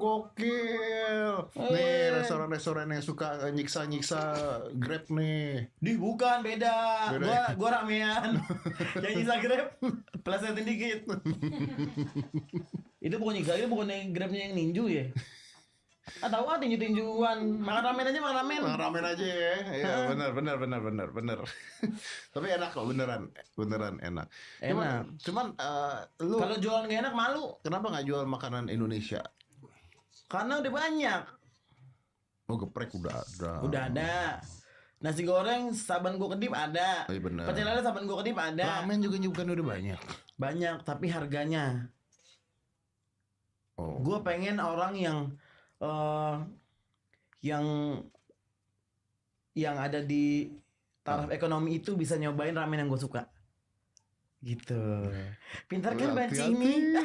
gokil. Nih restoran-restoran yang suka nyiksa-nyiksa Grab nih. Bukan, beda. Gua ramean. Yang nyiksa Grab, plesetin dikit. Itu bukan nyiksa, itu bukan yang Grabnya yang ninju ya? Tahu tinju-tinjuan. Makan ramen aja. Makan ramen aja ya. Iya, benar. Tapi enak kok, beneran enak. Cuman lu kalau jualan gak enak malu. Kenapa nggak jual makanan Indonesia? Karena udah banyak. Oh, geprek udah ada. Nasi goreng saban gua kedip ada. Oh, iya bener. Pecel lele saban gua kedip ada. Ramen juga bukan udah banyak. Banyak, tapi harganya. Oh. Gua pengen orang yang ada di taraf ekonomi itu bisa nyobain ramen yang gue suka. Gitu. Pintar kan banci ini.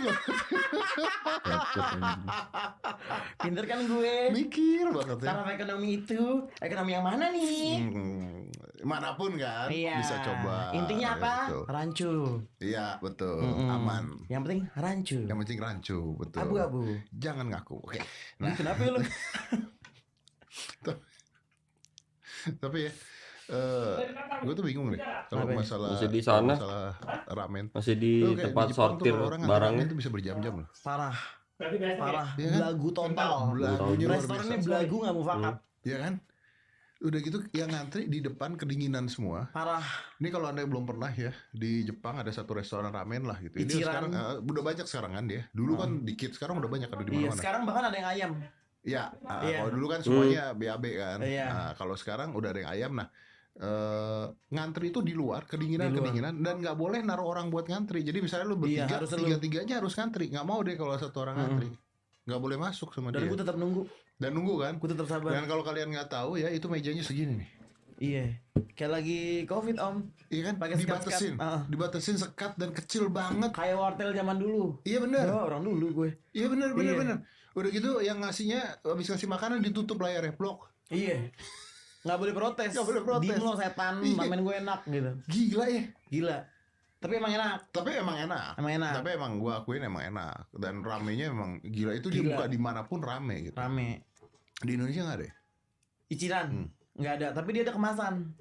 Pintar kan gue. Mikir banget ya. Taraf ekonomi itu, ekonomi yang mana nih? Manapun kan bisa coba. Intinya apa? Betul. Rancu. Iya betul, aman. Yang penting rancu. Yang penting rancu, betul. Abu-abu. Jangan ngaku. Oke. Nah, kenapa lu? Tapi ya, gue tuh bingung deh kalau masalah masih di sana, masalah ramen. Masih di tempat sortir barangnya itu bisa berjam-jam loh. Parah. Ya kan? Belagu total. Restorannya belagu nggak mau fakap. Ya kan? Udah gitu yang ngantri di depan kedinginan semua. Parah. Ini kalau Anda belum pernah ya, di Jepang ada satu restoran ramen lah gitu. Ini sekarang udah banyak sekarang kan dia. Dulu kan dikit, sekarang udah banyak ada di mana-mana. Iya, sekarang bahkan ada yang ayam. Ya, kalau dulu kan semuanya BAB kan. Nah, kalau sekarang udah ada yang ayam. Nah, ngantri itu di luar kedinginan dan nggak boleh naruh orang buat ngantri. Jadi misalnya lu bertiga, tiga-tiganya harus ngantri. Nggak mau deh kalau satu orang ngantri. Nggak boleh masuk sama dia. Dan gue tetap nunggu. Dan nunggu kan? Gue tetap sabar. Dan kalau kalian nggak tahu ya, itu mejanya segini nih. Iya. Kayak lagi COVID om. Iya kan? Pakai dibatasin sekat dan kecil banget. Kayak wartel zaman dulu. Iya benar. Orang dulu gue. Iya benar. Udah gitu yang ngasihnya habis ngasih makanan ditutup layarnya blok. Iya. Nggak boleh protes. Diem lo setan, ramen gue enak gitu. Gila ya. Gila. Tapi emang enak. Tapi emang gue akuin emang enak. Dan ramenya emang gila. Itu dia buka dimanapun rame gitu. Rame. Di Indonesia nggak ada? Iciran nggak ada. Tapi dia ada kemasan.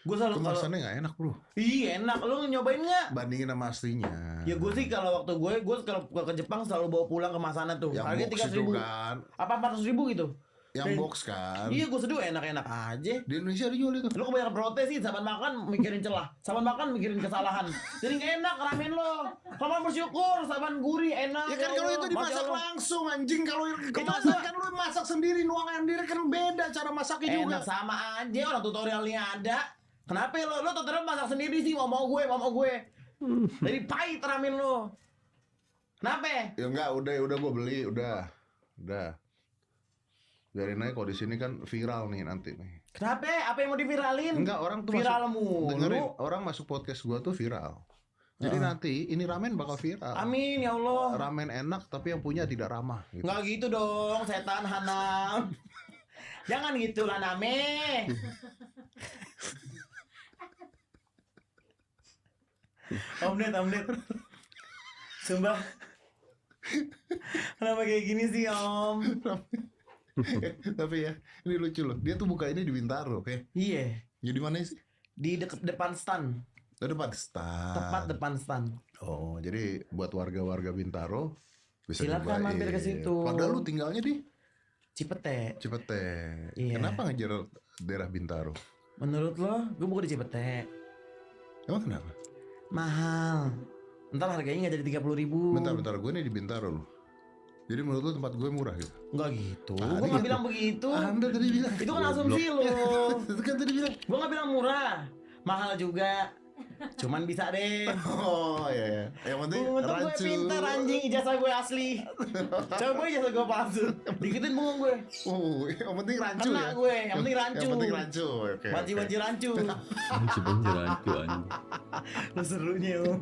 Gue selalu kemasannya nggak enak bro. Iya enak. Lo nyobain nggak? Bandingin sama aslinya. Ya gue sih kalau waktu gue kalau ke Jepang selalu bawa pulang kemasannya tuh. Harganya 300.000 kan. Apa 400.000 gitu? Yang box kan. Iya gue seduh enak-enak aja. Di Indonesia dijual itu. Lo kebanyakan protes sih, saban makan mikirin celah, saban makan mikirin kesalahan. Jadi gak enak ramen lo. Kamu bersyukur saban gurih enak. Ya kan kalau itu dimasak langsung anjing. Kalau kemasan kan lo masak sendiri, nuangin sendiri kan beda cara masaknya juga. Enak sama aja, orang tutorialnya ada. Kenapa lo tutorial masak sendiri sih? Mau gue. Jadi pahit ramen lo. Kenapa? Ya enggak, udah gue beli, udah. Biarin aja kalau di sini kan viral nih nanti nih. Kenapa? Apa yang mau diviralin? Enggak, orang tuh viral dengerin, orang masuk podcast gua tuh viral. Jadi nanti ini ramen bakal viral. Amin ya Allah. Ramen enak tapi yang punya tidak ramah gitu. Nggak gitu dong, setan Hanam. Jangan gitu lah Name. Omnet. Sumpah. Kenapa kayak gini sih Om? Tapi ya, ini lucu loh. Dia tuh buka ini di Bintaro, oke? Iya. Jadi mana sih? Di depan stand. Depan stand. Tepat depan stand. Oh, jadi buat warga-warga Bintaro bisa silakan mampir ke situ. Padahal lu tinggalnya di Cipete. Iya. Kenapa ngejar daerah Bintaro? Menurut lo, gue bukan di Cipete. Emang kenapa? Mahal. Ntar harganya nggak jadi 30.000. Bentar, gue nih di Bintaro loh. Jadi menurut lo tempat gue murah gitu? Enggak gitu. Gue nggak bilang begitu. Anda tadi bilang. Itu kan asumsi lo. Itu kan tadi bilang. Gue nggak bilang murah. Mahal juga. Cuman bisa deh. Oh iya. Yang penting untuk gue pintar anjing, ijazah gue asli. Coba ijazah gue palsu. Dikitin bengong gue. Yang penting rancu ya. Gue, yang penting rancu. Yang penting rancu. Oke. Banci rancu. Banci rancu anjing. Lu serunya Om.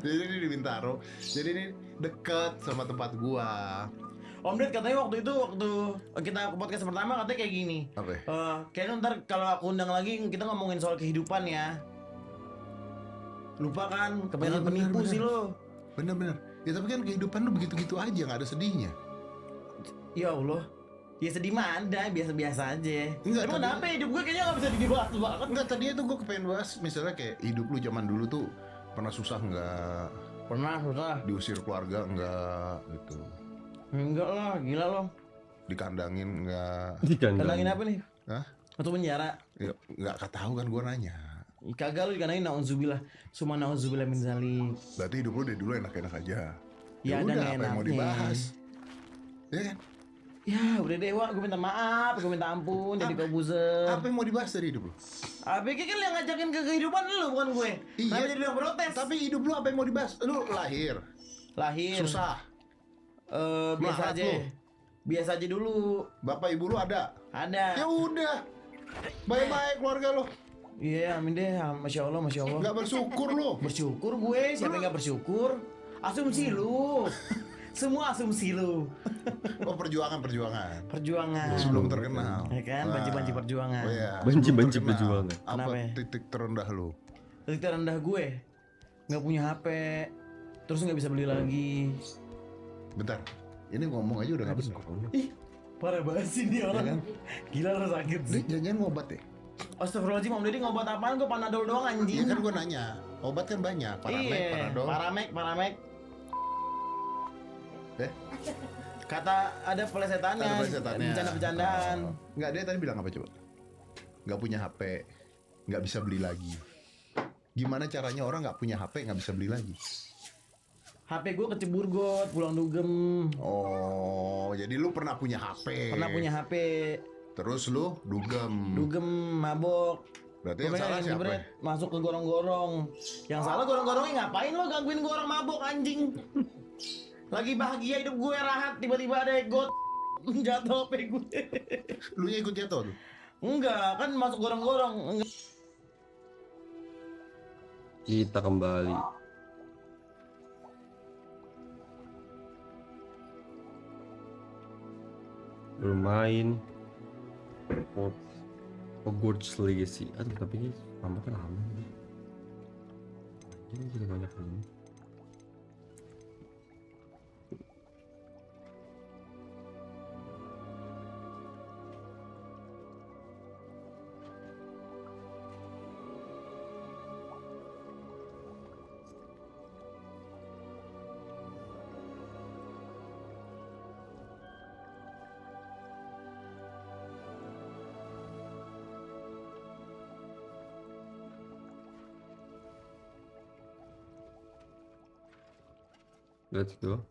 Jadi ini di Bintaro. Jadi ini dekat sama tempat gua. Om Ded katanya waktu kita podcast pertama katanya kayak gini. Apa? Kayaknya ntar kalau aku undang lagi kita ngomongin soal kehidupan ya. Lupa kan, kebanyakan penipu sih lo. Bener. Ya tapi kan kehidupan lu begitu-gitu aja, nggak ada sedihnya. Ya Allah. Ya sedih mah ada, biasa-biasa aja. Enggak, Emang tadi- kenapa hidup gue kayaknya gak bisa dibahas banget. Enggak, tadinya tuh gue kepengen bahas misalnya kayak hidup lu zaman dulu tuh pernah susah nggak? Pernah, susah. Diusir keluarga nggak gitu? Enggak lah, gila lo. Dikandangin nggak? Kandangin apa nih? Hah? Atau penjara? Ya, nggak tahu kan gue nanya. Kagak lu dikandangin, na'udzubillah. Suma na'udzubillah min zalik. Berarti hidup lu dari dulu enak-enak aja. Ya, ada udah, apa yang mau enaknya. dibahas? Ya kan? Ya udah deh Wak, gue minta maaf, gue minta ampun, jadi kebuser. Apa yang mau dibahas dari hidup lu? Abi kan yang ngajakin ke kehidupan lu, bukan gue. Iya. Kenapa jadi lu yang protes? Tapi hidup lu apa yang mau dibahas? Lu lahir, Lahir. susah. Biasa Melarat aja. lu. Biasa aja dulu. Bapak ibu lu ada? Ada. Ya udah. Bye-bye keluarga lu. Iya, amin deh. Masya Allah, Masya Allah. Nggak bersyukur lu. Bersyukur gue, siapa yang gak bersyukur? Asumsi lu. Semua asumsi lu. Oh, perjuangan. Perjuangan. Sebelum terkenal. Ya kan, banci-banci perjuangan. Oh iya. Banci-banci Sebelum terkenal. perjuangan. Apa Kenapa ya? titik terendah lu? Titik terendah gue nggak punya HP, terus nggak bisa beli lagi. Bentar. Ini ngomong aja udah nggak benar. Ih, parah banget sih dia orang. Ya kan? Gila lo sakit sih. Jangan ngobat deh. Astagfirullahaladzim, Om Deddy ngobat apaan? Gue panadol doang anjing. Iya kan gua nanya. Obat kan banyak. Panadol. Paramek. Eh? Kata ada pelesetannya. Ada pelesetannya. Bercanda-bercandaan. Nggak, dia tadi bilang apa coba? Nggak punya HP, nggak bisa beli lagi. Gimana caranya orang nggak punya HP nggak bisa beli lagi? HP gue kecebur got, pulang dugem. Oh, jadi lu pernah punya HP? Pernah punya HP, Terus lu dugem. dugem mabok. Berarti yang Pokoknya salah siapa? jebret, masuk ke gorong-gorong. Yang salah gorong-gorongnya ngapain lo gangguin gue orang mabok anjing? Lagi bahagia hidup gue rahat, tiba-tiba ada got jatuh HP gue. Lu nya ikut jatuh tuh? Enggak, kan masuk gorong-gorong. Enggak. Kita kembali. Bermain Hogwarts Legacy. Aduh, tapi ini tampaknya lama. Ini jadi banyak ini. Let's go.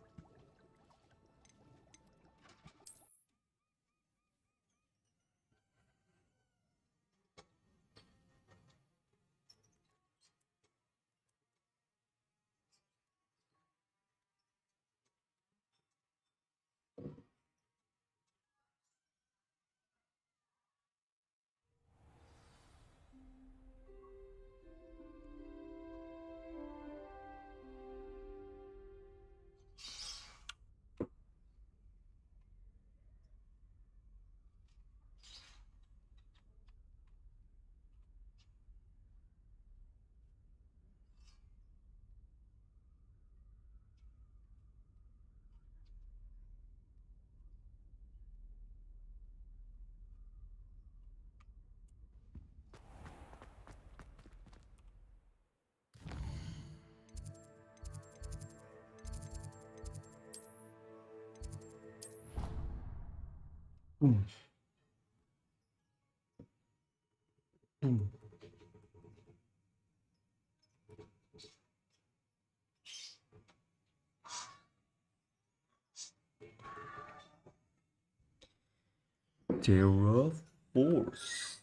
Geforce.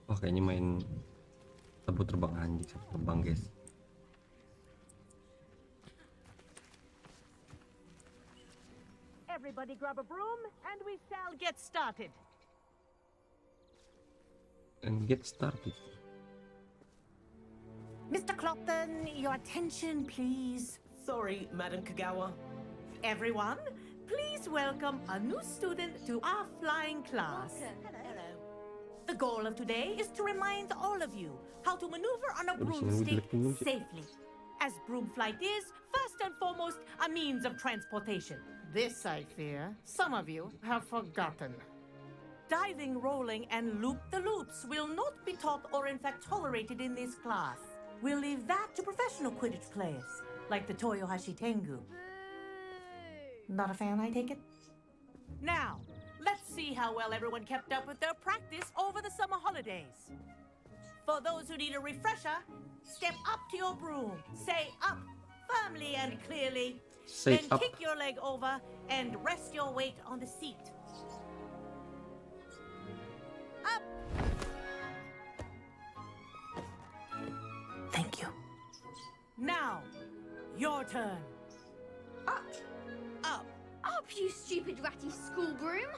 Wah, kayaknya main sabut terbang anjing, sabut terbang guys. Everybody grab a broom and we shall get started. And get started. Mr. Clopton, your attention, please. Sorry, Madam Kagawa. Everyone, please welcome a new student to our flying class. Hello. The goal of today is to remind all of you how to maneuver on a broomstick safely. As broom flight is, first and foremost, a means of transportation. This, I fear, some of you have forgotten. Diving, rolling, and loop-the-loops will not be taught or in fact tolerated in this class. We'll leave that to professional Quidditch players, like the Toyohashi Tengu. Not a fan, I take it? Now, let's see how well everyone kept up with their practice over the summer holidays. For those who need a refresher, step up to your broom, say up firmly and clearly, Say then up. kick your leg over and rest your weight on the seat. Up! Thank you. Now, your turn. Up. Up. Up, you stupid ratty school broom!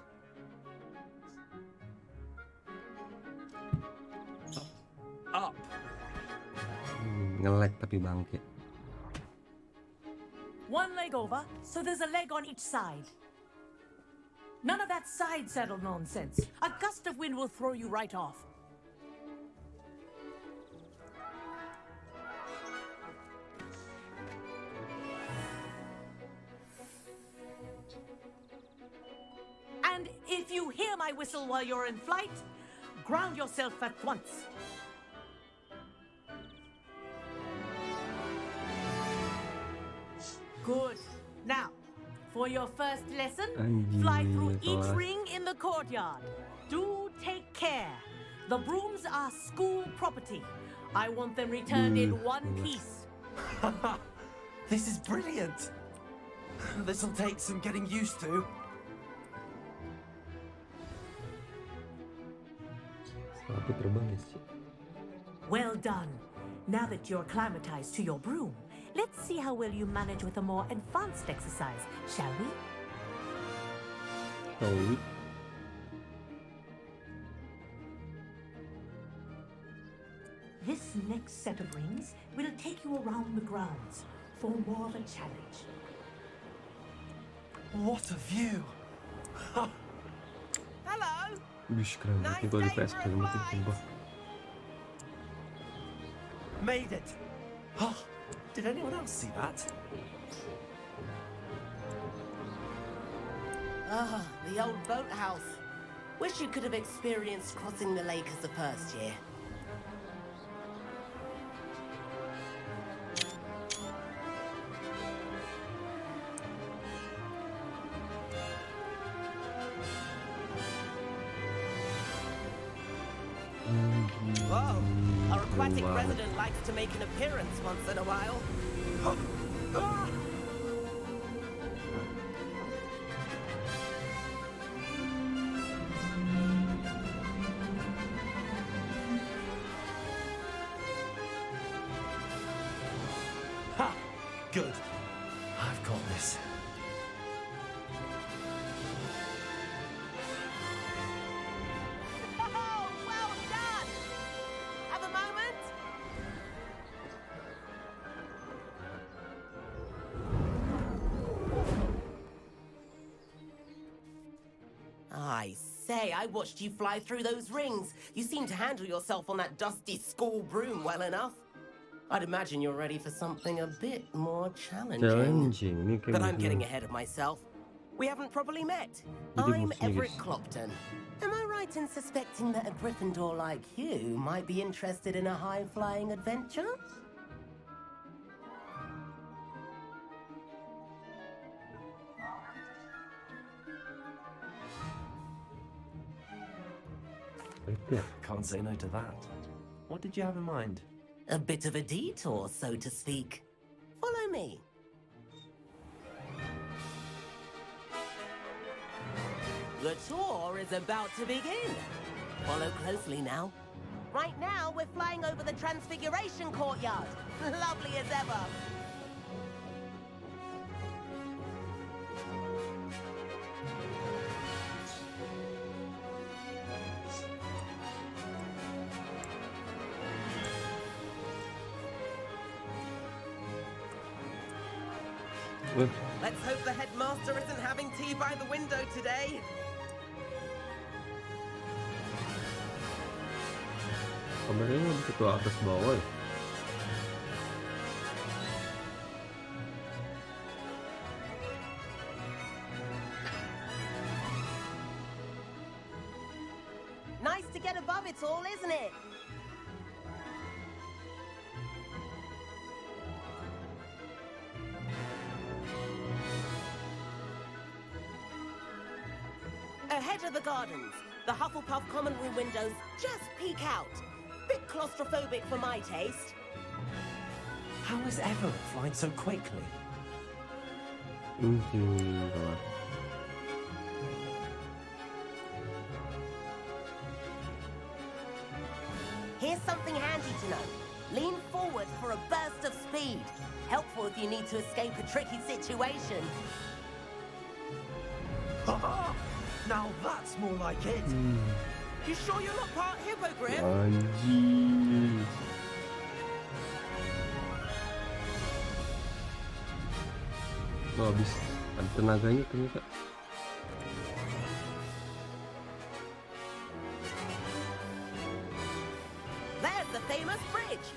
Up. Nge-lag tapi bangke. One leg over, so there's a leg on each side. None of that side saddle nonsense. A gust of wind will throw you right off. And if you hear my whistle while you're in flight, ground yourself at once. Good. Now, for your first lesson, fly through each ring in the courtyard. Do take care. The brooms are school property. I want them returned in one piece. This is brilliant. This'll take some getting used to. Tapi terbang ya sih. Well done. Now that you're acclimatized to your broom, let's see how well you manage with a more advanced exercise, shall we? Tahu. This next set of rings will take you around the grounds for more of a challenge. What a view. Hello! Wih, keren banget nih kalau di PS keren banget ini, sumpah. Made it. Oh, did anyone else see that? Ah, the old boathouse. Wish you could have experienced crossing the lake as the first year. Whoa, our aquatic resident likes to make an appearance once in a while. Ha! Good. I've got this. Oh, well done! Have a moment? I say, I watched you fly through those rings. You seem to handle yourself on that dusty school broom well enough. I'd imagine you're ready for something a bit more challenging. Ini kayak But I'm bener-bener. getting ahead of myself. We haven't properly met. Jadi I'm musuhnya, Everett guys. Clopton. Am I right in suspecting that a Gryffindor like you might be interested in a high-flying adventure? Can't say no to that. What did you have in mind? A bit of a detour, so to speak. Follow me. The tour is about to begin. Follow closely now. Right now, we're flying over the Transfiguration Courtyard. Lovely as ever. Let's hope the headmaster isn't having tea by the window today. Kameranya bisa ke atas bawah. Nice to get above it all, isn't it? Ahead of the gardens, the Hufflepuff common room windows just peek out. Bit claustrophobic for my taste. How is Everett flying so quickly? Here's something handy to know. Lean forward for a burst of speed. Helpful if you need to escape a tricky situation. Now that's more like it. You sure you're not part hippogriff? Anjir. Oh, habis ada tenaganya ternyata. There's the famous bridge.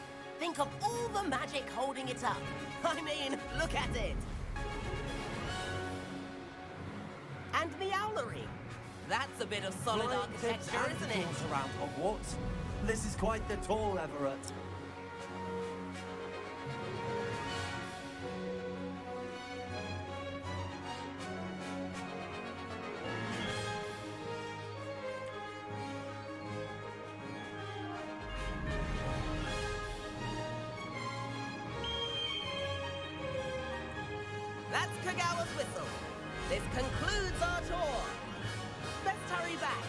Think of all the magic holding it up. I mean, look at it. And the owlery. That's a bit of solid architecture, isn't it? Around Hogwarts. This is quite the tour, Everett. That's Kagawa's whistle. This concludes our tour. Let's hurry back.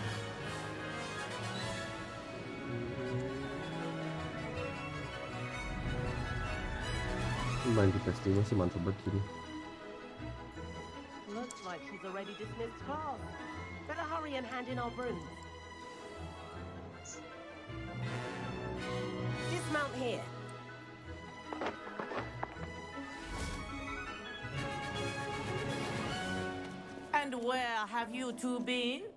Main di testingnya sih mantap banget ini. Looks like she's already dismissed class. Better hurry and hand in our brooms. Dismount here. And where have you two been?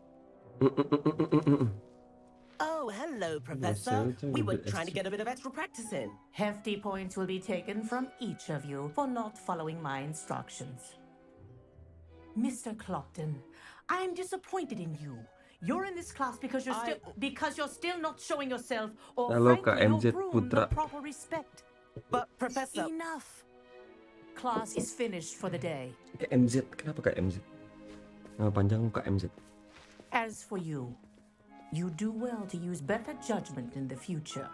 Oh, hello, Professor. We were trying to get a bit of extra practice in. Hefty points will be taken from each of you for not following my instructions. Mr. Clopton, I'm disappointed in you. You're in this class because you're still not showing yourself or Halo, frankly KMZ your broom the Putra. proper respect. But, Professor... Enough. Class is finished for the day. KMZ, kenapa KMZ? Nama panjang KMZ. As for you, you do well to use better judgment in the future.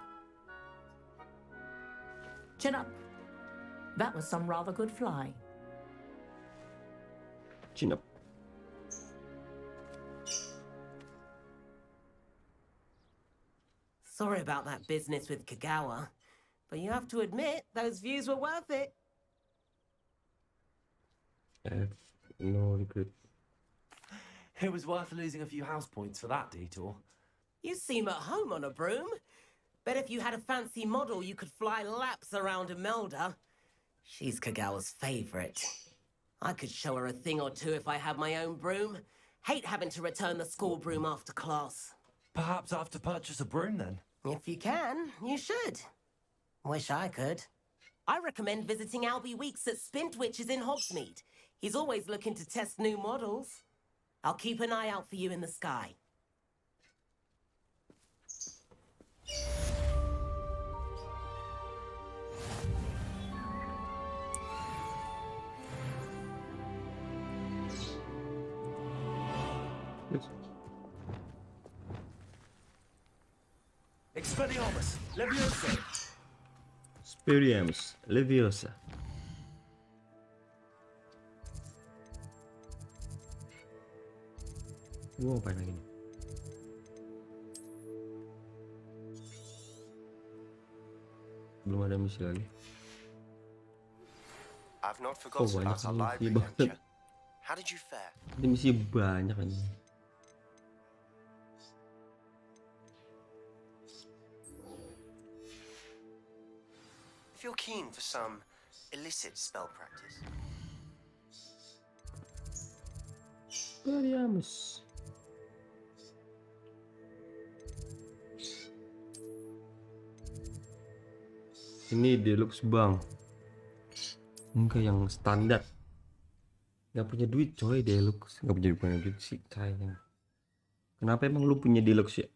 Chin up. That was some rather good flying. Chin up. Sorry about that business with Kagawa, but you have to admit, those views were worth it. No regret. It was worth losing a few house points for that detour. You seem at home on a broom. Bet if you had a fancy model, you could fly laps around Imelda. She's Kagawa's favorite. I could show her a thing or two if I had my own broom. Hate having to return the school broom after class. Perhaps I have to purchase a broom then. If you can, you should. Wish I could. I recommend visiting Albie Weeks at Spintwitches in Hogsmeade. He's always looking to test new models. I'll keep an eye out for you in the sky. Expelliarmus, Leviosa. Experience Leviosa. Gua ngapain lagi nih? Belum ada misi lagi. I've not forgotten about our library lecture. How did you fare? Ini misi banyak aja. If you're keen for some illicit spell practice, Expelliarmus. Ini deluxe bang. Enggak yang standar. Gak punya duit coy deluxe. Gak punya duit sih sayang. Kenapa emang lu punya deluxe ya?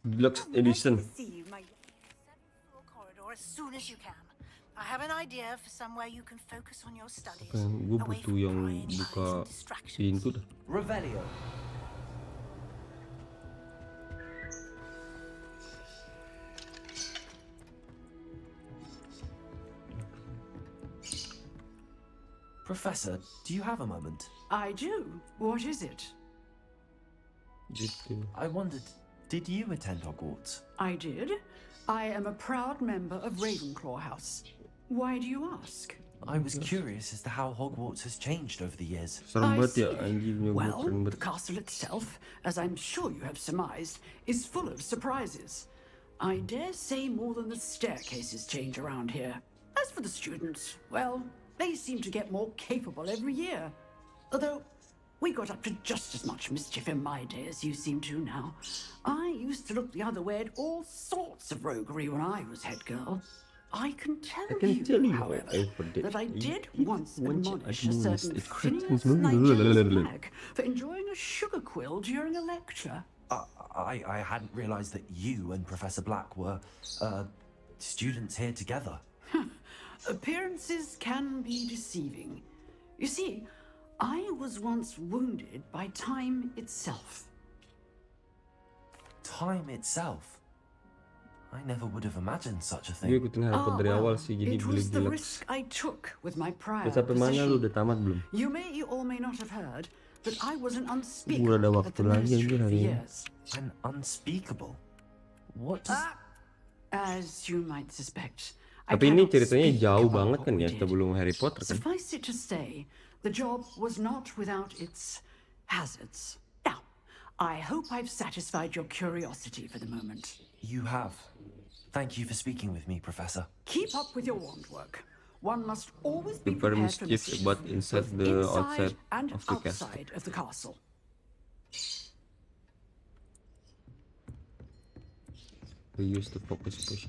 Deluxe edition. I have an idea for somewhere you can focus on your studies. Gue butuh yang buka pintu dah. Revelio. Professor, do you have a moment? I do. What is it? Gitu. I wondered, did you attend Hogwarts? I did. I am a proud member of Ravenclaw House. Why do you ask? I was curious as to how Hogwarts has changed over the years. Serem I banget ya see. anjing. Well, Serem the banget. castle itself, as I'm sure you have surmised, is full of surprises. I dare say more than the staircases change around here. As for the students, well, they seem to get more capable every year. Although, we got up to just as much mischief in my day as you seem to now. I used to look the other way at all sorts of roguery when I was head girl. I can tell you, however, that I did once admonish a certain Phineas Nigel's flag for enjoying a sugar quill during a lecture. I hadn't realized that you and Professor Black were, students here together. Appearances can be deceiving. You see, I was once wounded by time itself. Time itself? I never would have imagined such a Gue thing. ikutin harapan dari awal sih, jadi It beli was the deluxe. risk I took with my prior Udah sampai mana lu? position. Udah tamat belum? You may or may not have heard that I was an Udah ada unspeakable at waktu the lagi Ministry anjir for hari ini. years. An unspeakable? What does... As you might suspect, Tapi ini cannot ceritanya speak jauh about banget what kan we ya did. sebelum Harry Potter kan? Suffice it to say, the job was not without its hazards. Now, I hope I've satisfied your curiosity for the moment. You have. Thank you for speaking with me, Professor. Keep up with your wand work. One must always be Prepare prepared for mischief, mischief, but inside both the inside outside and of the castle. outside of the castle. We use the focus push.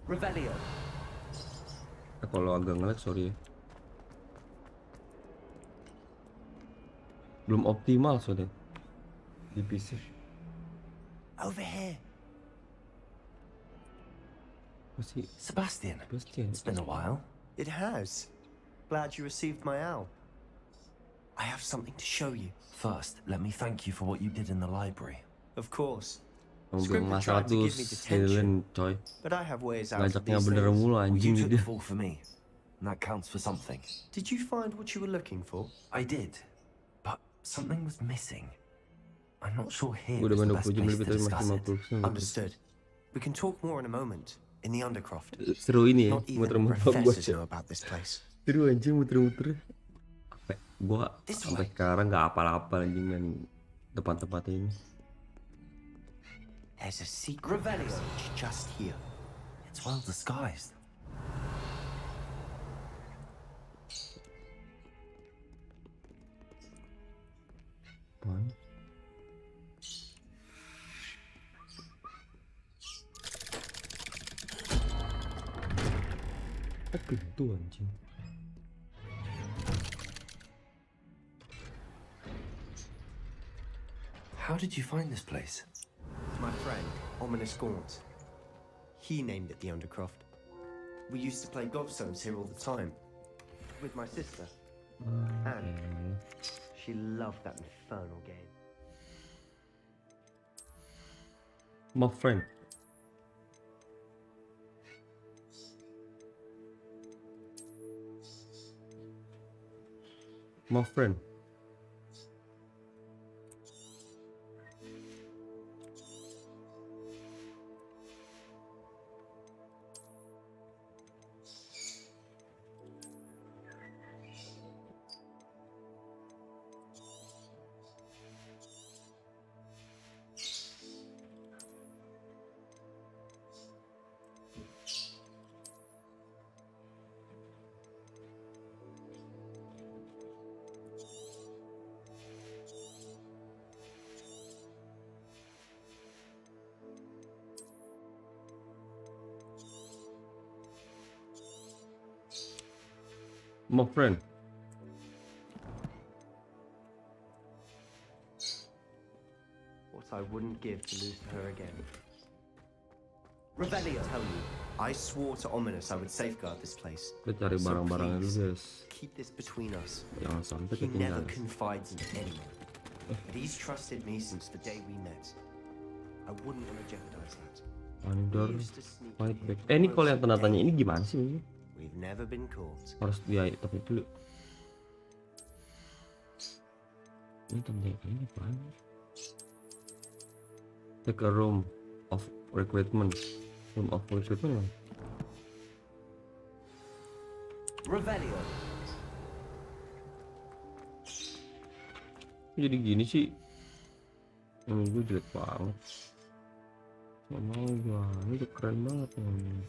Revelio. Kalau agak ngelag sorry ya. Belum optimal soalnya di PC. Over here. Masih Sebastian. Sebastian. It's been a while. It has. Glad you received my owl. I have something to show you. First, let me thank you for what you did in the library. Of course. Kamu bilang Scribner masalah tried to tuh give me detention, silent coy. but I have ways out of Ngajaknya these bener things. mulu Well, anjing you took dia. the fall for me, and that counts for something. Did you find what you were looking for? I did, but something was missing. I'm not sure here Udah is the main best 20 place lebih to tapi discuss masih it. 50%. Understood. We can talk more in a moment, in the Undercroft. Seru ini ya, Not even the muter-muter professors gua. know about this place. Seru anjing muter-muter. Gua This sampai way. sekarang nggak apal-apal anjing main depan-tempat ini. There's a secret Revelio. passage just here. It's well disguised. Apaan? Pintu anjing. How did you find this place? My friend, Ominous Gaunt. He named it the Undercroft. We used to play gobstones here all the time. With my sister. And she loved that infernal game. My friend. My friend. My friend. What I wouldn't give to lose her again. Revelio, tell you, I swore to Ominous I would safeguard this place. Kita cari barang-barangnya dulu, guys. Keep this between us. Jangan sampai He never ketinggalan. confides in anyone. But he's trusted me since the day we met. I wouldn't want to jeopardize that. Under We used to sneak fight in back. here Ini most kalau yang tanda tanya daily. ini gimana sih? We've never been caught. Harus dia tapi dulu. Ini tanda ini apaan? Take a room of recruitment. Room of recruitment. Revelio. Jadi gini sih. Ini gue jelek banget. Gak mau gua. Ini tuh keren banget nih.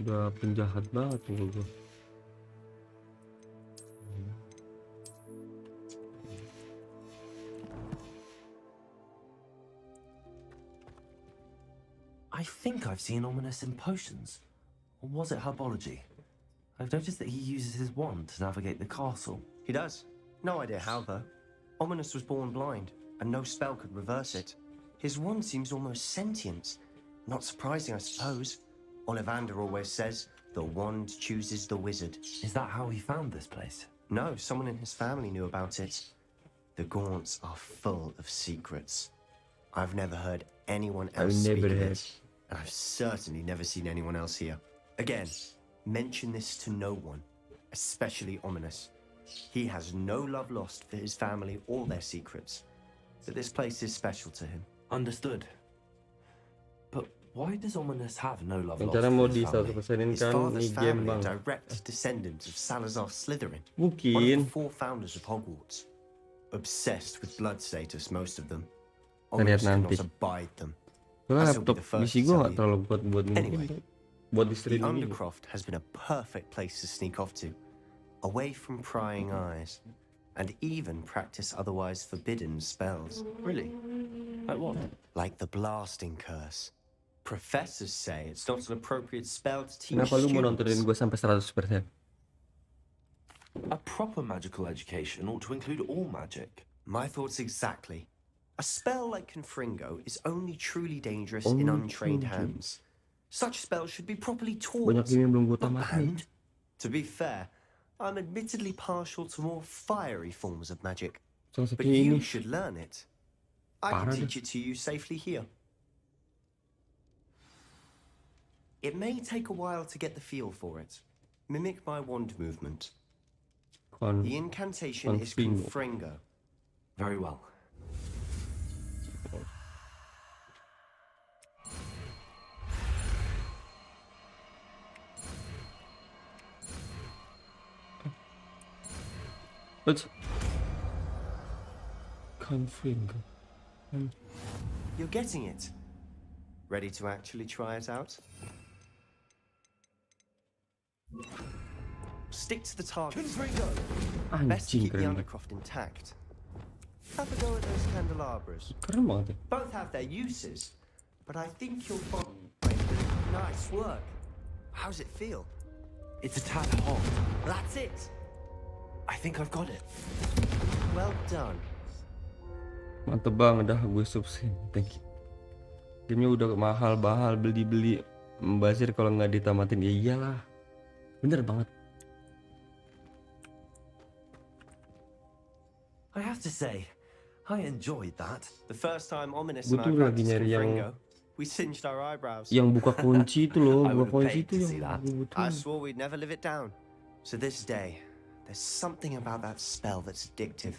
Udah penjahat banget tuh gue. I think I've seen Ominous in potions. Or was it herbology? I've noticed that he uses his wand to navigate the castle. He does. No idea how, though. Ominous was born blind, and no spell could reverse it. His wand seems almost sentient. Not surprising, I suppose. Ollivander always says, the wand chooses the wizard. Is that how he found this place? No, someone in his family knew about it. The Gaunts are full of secrets. I've never heard anyone else speak of it, and I've certainly never seen anyone else here. Again, mention this to no one, especially Ominous. He has no love lost for his family or their secrets, but this place is special to him. Understood. But why does Ominous have no love lost Cara for mau his di family? 100%-in His kan father's di game family bang. are direct descendants of Salazar Slytherin, one of Mungkin. the 4 founders of Hogwarts. Obsessed with blood status, most of them. Kita lihat Ominous nanti. cannot abide them. Soalnya As he'll be laptop the first PC to gue tell gak you. terlalu buat ini. Anyway, Buat di The streaming ini. Undercroft has been a perfect place to sneak off to, away from prying eyes, and even practice otherwise forbidden spells. Really? Like what? Like the blasting curse. Professors say it's not an appropriate spell to teach Kenapa lu mau nontonin students. gue sampai 100%? A proper magical education ought to include all magic. My thoughts exactly. A spell like Confringo is only truly dangerous in untrained hands. Such spells should be properly taught, Banyak game yang belum gue not tamatin. banned. To be fair, I'm admittedly partial to more fiery forms of magic, Salah but satunya you ini. should learn it. I Parah can teach it to you safely here. It may take a while to get the feel for it. Mimic my wand movement. The incantation is Confringo. Confringo. Very well. Let's Confringo. You're getting it. Ready to actually try it out? Stick to the target. Best to Anjing keep the keren. Undercroft intact. Have a go at those candelabras. Keren banget ya. Both have their uses, but I think you'll find... Nice work. How's it feel? It's a tad hot. That's it. I think I've got it. Well done. Mantep bang, udah gue subscribe. Thank you. Gamenya udah mahal beli membazir kalau nggak ditamatin ya iyalah. Bener banget. I have to say, I enjoyed that. The first time Ominous Gue and I tuh lagi practiced nyari yang Confringo, we singed our eyebrows. buka kunci itu loh, I buka would've kunci paid itu to see yang that. gue I butuhin. swore we'd never live it down. So this day, there's something about that spell that's addictive.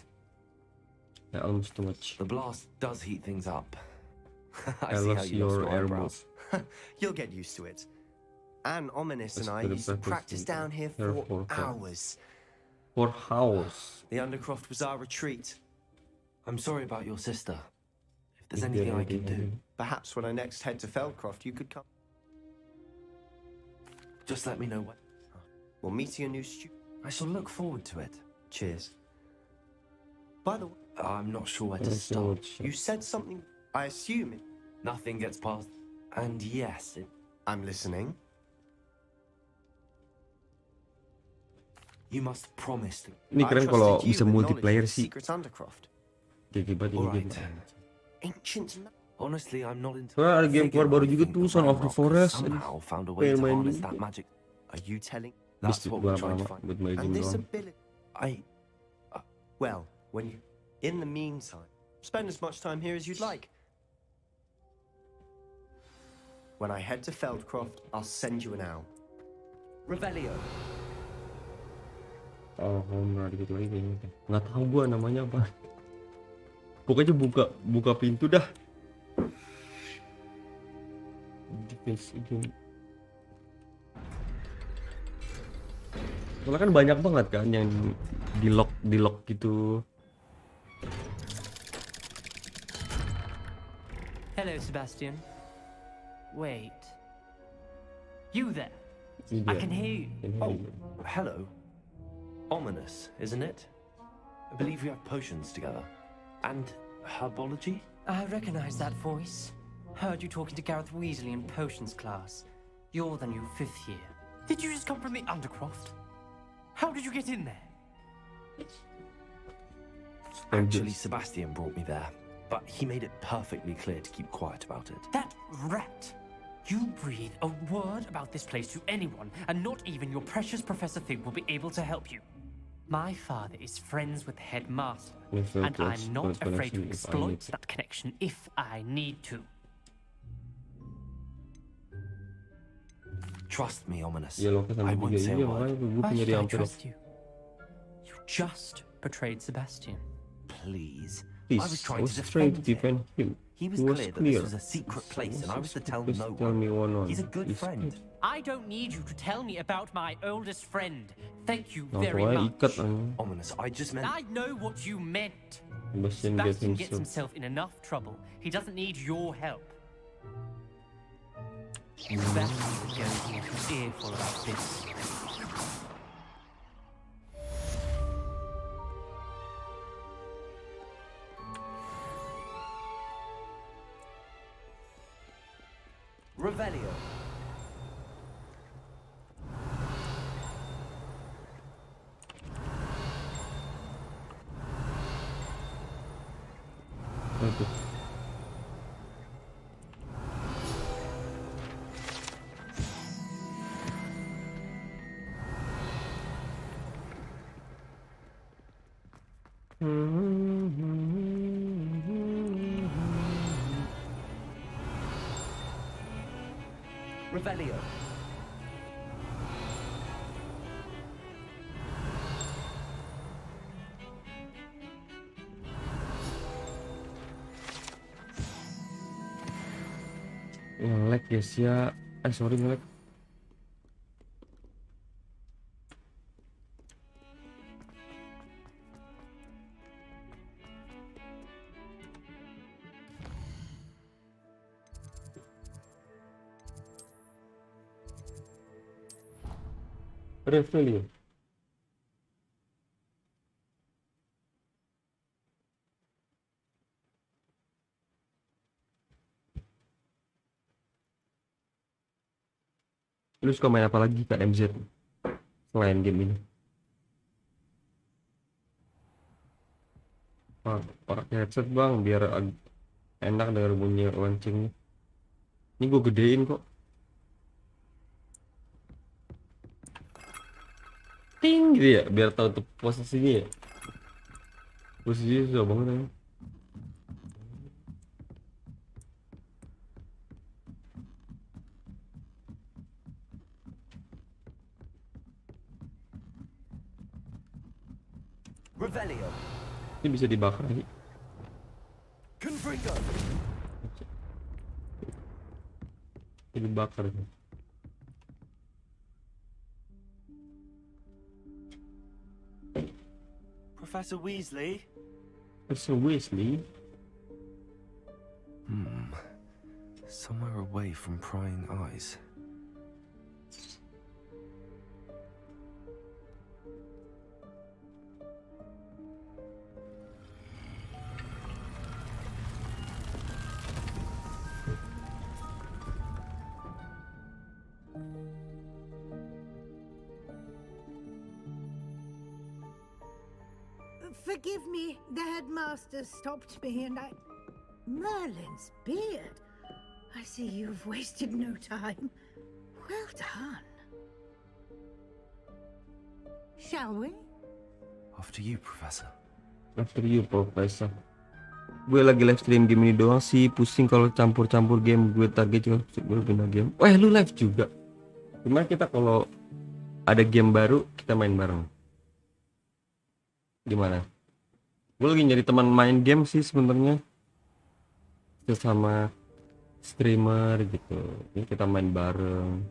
Ya almost too much. The blast does heat things up. I I see how lost you lost your your airball. eyebrows. You'll get used to it. And Ominous and Let's I put it used to back practice in down here here for for fun. hours. For house. The Undercroft was our retreat. I'm sorry about your sister. If there's anything I can do, Perhaps when I next head to Feldcroft, you could come. just let me know when. We're meeting a new student. I shall look forward to it. Cheers. By the way, I'm not sure where to start. you said something. I assume it. Nothing gets past. And yes, I'm listening. You must promise. Ini keren kalau bisa multiplayer sih. Secret Undercroft. Kayak banget ini game. Ancient. Honestly, I'm not into. Soalnya ada game keluar baru juga tuh, Son of the Forest. Somehow found a way to Pengen main harness juga. that magic. Are you telling? That's what we're trying to lama-lama find. buat main And game this doang. ability. Well, when you. In the meantime, spend as much time here as you'd like. When I head to Feldcroft, I'll send you an owl. Revelio. Oh, nggak gitu lagi kayaknya. Nggak tahu gua namanya apa. Pokoknya buka pintu dah. Defense game. Soalnya kan banyak banget kan yang di lock gitu. Hello, Sebastian. Wait. You there? I can hear you. Oh, hello. Ominous, isn't it? I believe we have potions together. And herbology? I recognize that voice. Heard you talking to Gareth Weasley in potions class. You're the new 5th year. Did you just come from the Undercroft? How did you get in there? Actually, Sebastian brought me there, but he made it perfectly clear to keep quiet about it. That rat! You breathe a word about this place to anyone, and not even your precious Professor Fig will be able to help you. My father is friends with the headmaster, and I'm not afraid to exploit that connection if I need to. Trust me, Ominous. Ya lo I won't say a word. Why should I trust you? You just betrayed Sebastian. Please. Please, I was trying to defend him. He was clear that this was a secret place, and I was to tell no one. He's a good friend. I don't need you to tell me about my oldest friend. Thank you very much. Ominous, I just meant. I know what you meant. Sebastian gets himself in enough trouble. He doesn't need your help. Sebastian is going to get an earful about this. Revelio. Revelio. Nge-lag guys ya. Sorry nge-lag. Revelio. Lu suka main apa lagi Kak MZ selain game ini? Pakai headset bang biar enak denger bunyi loncengnya. Ini gue gedein kok. Ting gitu ya biar tahu tuh posisinya ya. Posisinya susah banget ya. Revelio. Ini bisa dibakar lagi. Confringo. Ini dibakar. Professor Weasley. Professor Weasley. Somewhere away from prying eyes. Forgive me, the headmaster stopped me and I... Merlin's beard. I see you've wasted no time. Well done. Shall we? After you, Professor. After you, Professor. Gue lagi live stream game ini doang sih, pusing kalau campur-campur game. Gue target juga gue pindah game. Wah, lu live juga. Gimana kita kalau ada game baru kita main bareng? Gimana? Gue lagi nyari teman main game sih sebenarnya. Sama streamer gitu. Ini kita main bareng.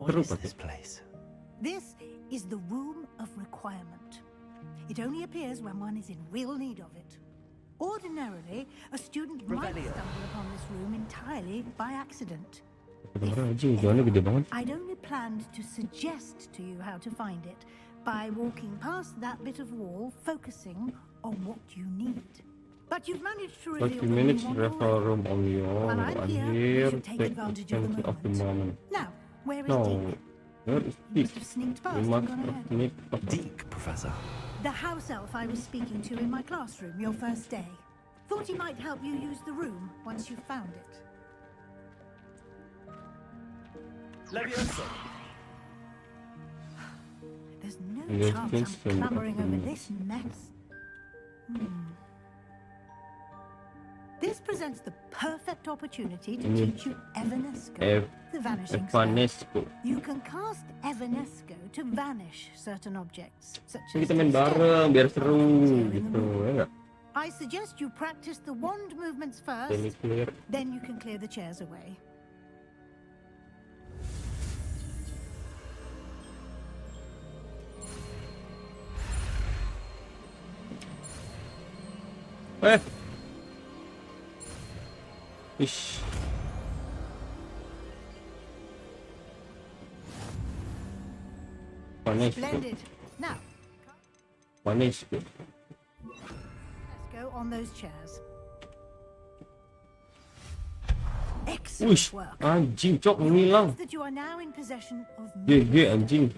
What is this place? This is the room of requirement. It only appears when one is in real need of it. Ordinarily, a student might stumble upon this room entirely by accident. I'd only planned to suggest to you how to find it by walking past that bit of wall, focusing on what you need. But you've managed to reveal the room on your While I'm here, you should take advantage of the moment. Now, where is Deke? Where is Deke? Must have sneaked past and gone ahead. Deke, Professor. The house elf I was speaking to in my classroom your first day. Thought he might help you use the room once you found it. Leviosa. There's no chance I'm clambering over this mess. This presents the perfect opportunity to teach you Evanesco, the vanishing spell. You can cast Evanesco to vanish certain objects, such as kita main bareng biar seru gitu, ya. I suggest you practice the wand movements first, then you can clear the chairs away. Ish. Splendid. Now, let's go on those chairs. Excellent work. Anjing, cok ngilang. That you are now in possession of GG anjing.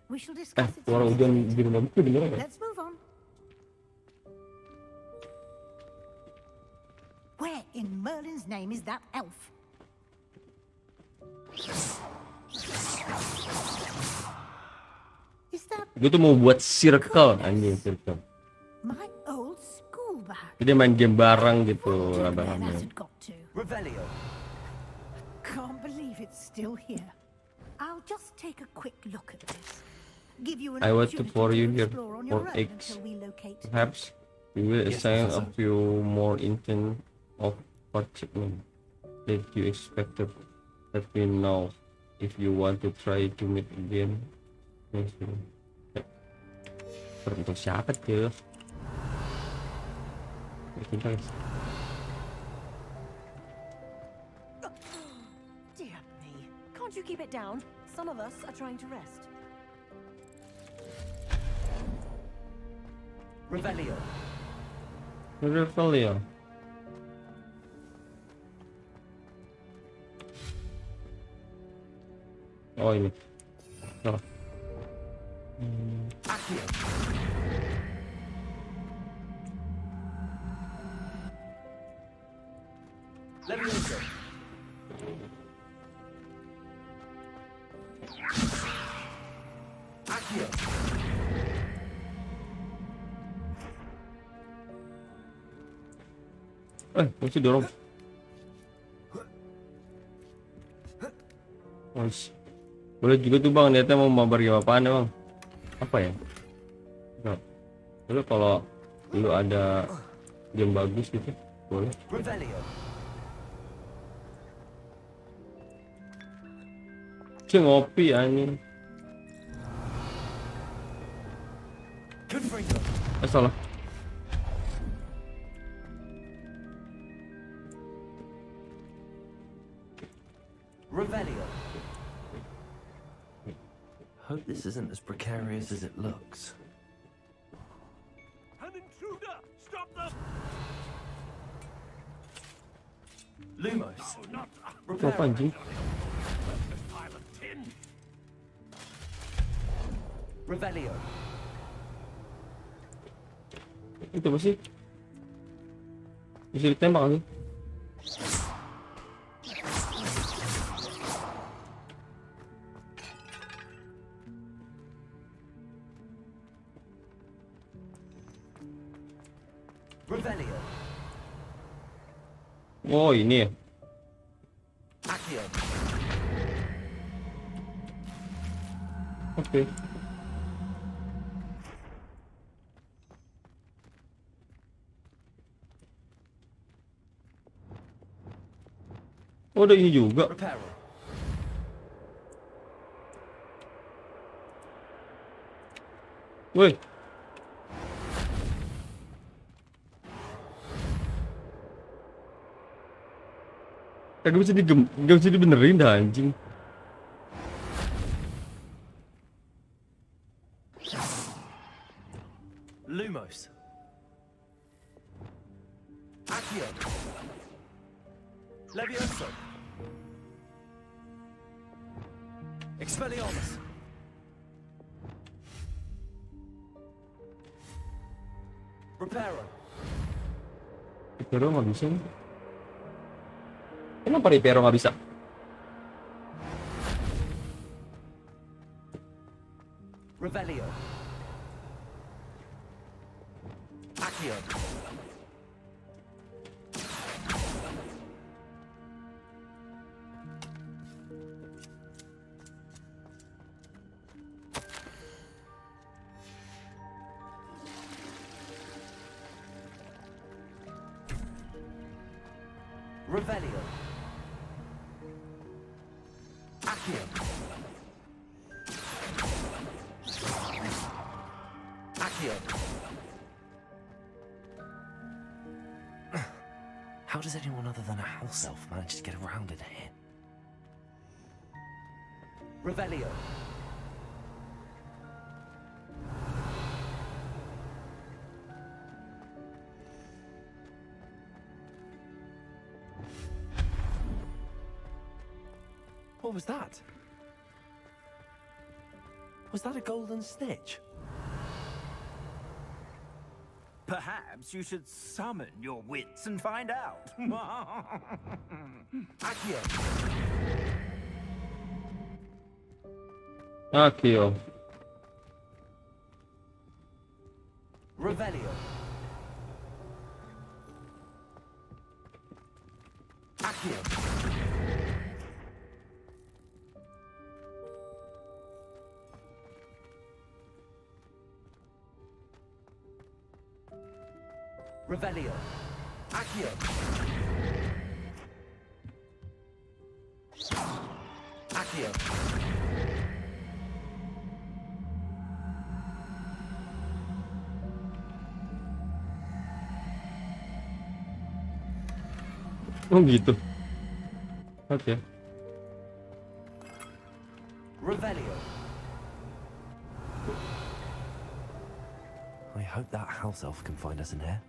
We shall discuss it. Suara hujan di rumah gue dengeran. Let's move on. Where in Merlin's name is that elf? Is that Gue tuh mau buat circle anjing, circle. my old school bag? Jadi main game bareng gitu, abang-abang. Revelio. Can't believe it's still here. I'll just take a quick look at this. Give you an I want to opportunity for you here explore on for your own X. until we locate Perhaps we will assign a few more intent of achievement that you expected. Let me know if you want to try to meet again. Untuk siapa tuh? Dear me, can't you keep it down? Some of us are trying to rest. Revelio. Revelio. Oh ini. Oh. Accio. Leviosa. Accio. Masih dorong. Boleh juga tuh bang, niatnya mau mabar game apaan ya bang? Apa ya? Nah, dulu kalau dulu ada game bagus gitu, boleh. Cing ngopi anjing. Salah. Revelio. Hope this isn't as precarious as it looks. An intruder! Stop them! Lumos. No, not Apa anjing? pile of tin. Revelio. Itu apa sih? Bisa ditembak kan? Revelio. Oh ini ya. Accio. Oke. Oh, ada ini juga. Reparo. Woi. Kagak bisa dibenerin dah anjing. Lumos. Accio. Levioso. Expelliarmus. Reparo. Reparo nggak bisa. Kenapa Reparo nggak bisa? Revelio. Accio. Revelio. Accio. Accio. How does anyone other than a house elf manage to get around in here? Revelio. What was that? Was that a golden snitch? Perhaps you should summon your wits and find out. Accio. Accio. Revelio. Accio. Revelio. Accio. Accio. Oh gitu. Oke. Revelio. I hope that house elf can find us in here.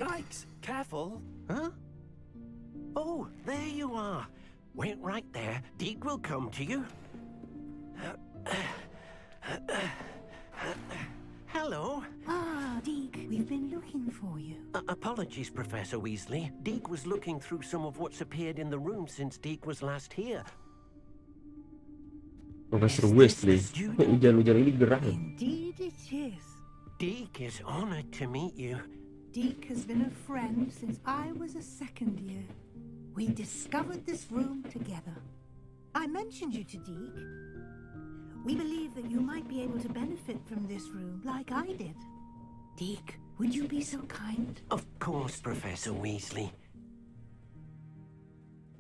Yikes! Careful! Huh? Oh, there you are. Wait right there. Deke will come to you. Hello. Ah, Deke, we've been looking for you. Apologies, Professor Weasley. Deke was looking through some of what's appeared in the room since Deke was last here. Professor Weasley. Hujan-hujan ini gerah. Indeed it is. Deke is honored to meet you. Deke has been a friend since I was a second year. We discovered this room together. I mentioned you to Deke. We believe that you might be able to benefit from this room like I did. Deke, would you be so kind? Of course, Professor Weasley.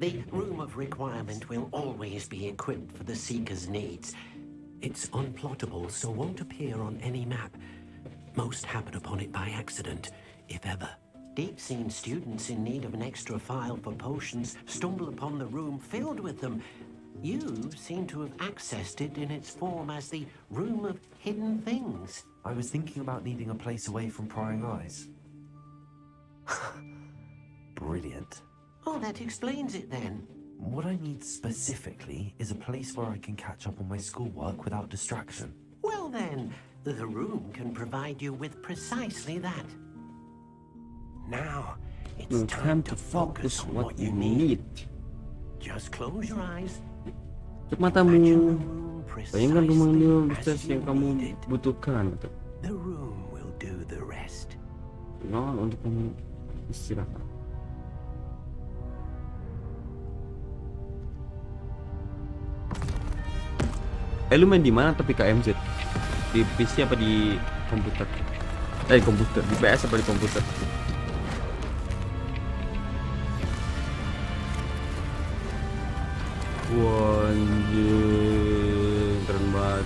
The Room of Requirement will always be equipped for the Seeker's needs. It's unplottable, so won't appear on any map. Most happen upon it by accident, if ever. Deep-seen students in need of an extra file for potions stumble upon the room filled with them. You seem to have accessed it in its form as the Room of Hidden Things. I was thinking about needing a place away from prying eyes. Brilliant. Oh, that explains it then. What I need specifically is a place where I can catch up on my schoolwork without distraction. Well then, the room can provide you with precisely that. Now, it's time to focus on what you need. Just close your eyes. Tutup matamu. Bayangkan rumah universitas yang kamu butuhkan. The room will do the rest. Untuk kamu istirahat. Lu main di mana tapi KMZ? Di PC apa di komputer? Komputer, di PS apa di komputer? Wah, anjir, keren banget.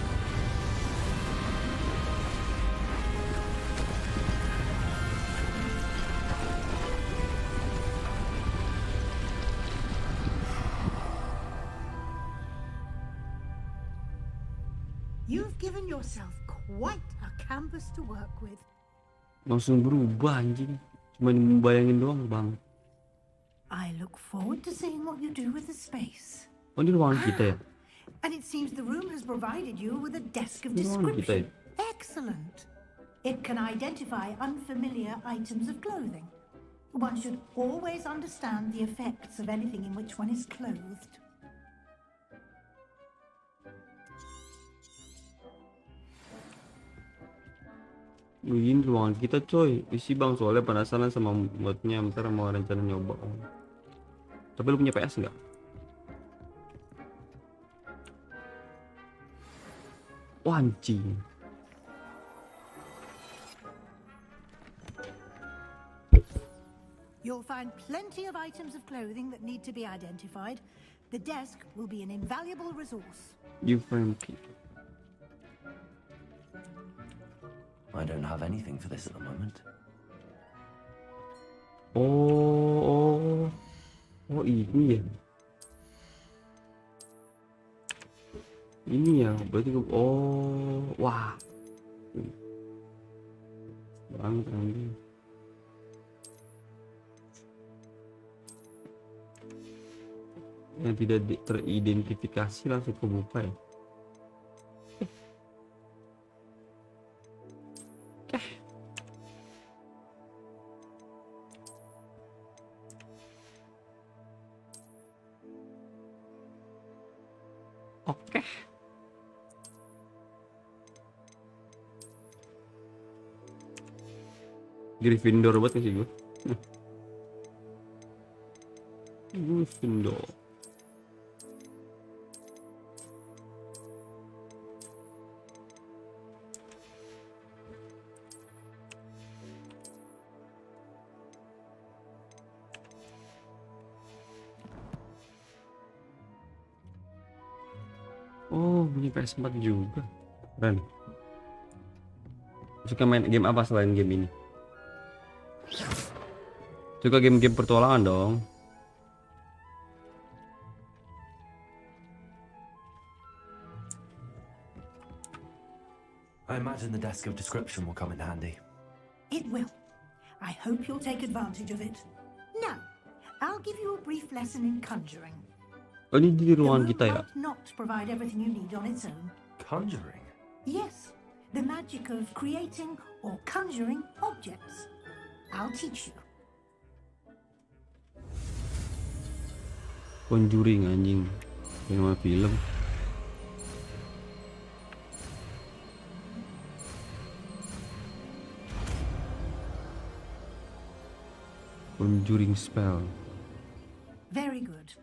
You've given yourself quite a canvas to work with. Langsung berubah anjing. Cuma bayangin doang, Bang. I look forward to seeing what you do with the space. Oh, ini ruangan kita ya? And it seems the room has provided you with a desk of description. Excellent. It can identify unfamiliar items of clothing. One should always understand the effects of anything in which one is clothed. Ini ruangan kita coy, isi bang, soalnya penasaran sama modnya, ntar mau rencana nyoba. Tapi lu punya PS nggak? Wah, anjing. You'll find plenty of items of clothing that need to be identified. The desk will be an invaluable resource. You Frankie. I don't have anything for this at the moment. Oh, ini ya. Ini ya, berarti wah. Banget anjing. Yang tidak teridentifikasi langsung kebuka ya. Oke. Gryffindor banget sih gue. Gryffindor. Oh, punya PS4 juga. Keren. Suka main game apa selain game ini? Suka game-game petualangan dong. I imagine the desk of description will come in handy. It will. I hope you'll take advantage of it. Now, I'll give you a brief lesson in conjuring. Oh, ini di ruangan kita ya? Not provide everything you need on its own. Conjuring? Yes, the magic of creating or conjuring objects. I'll teach you. Conjuring anjing. Nama film. Conjuring spell. Very good.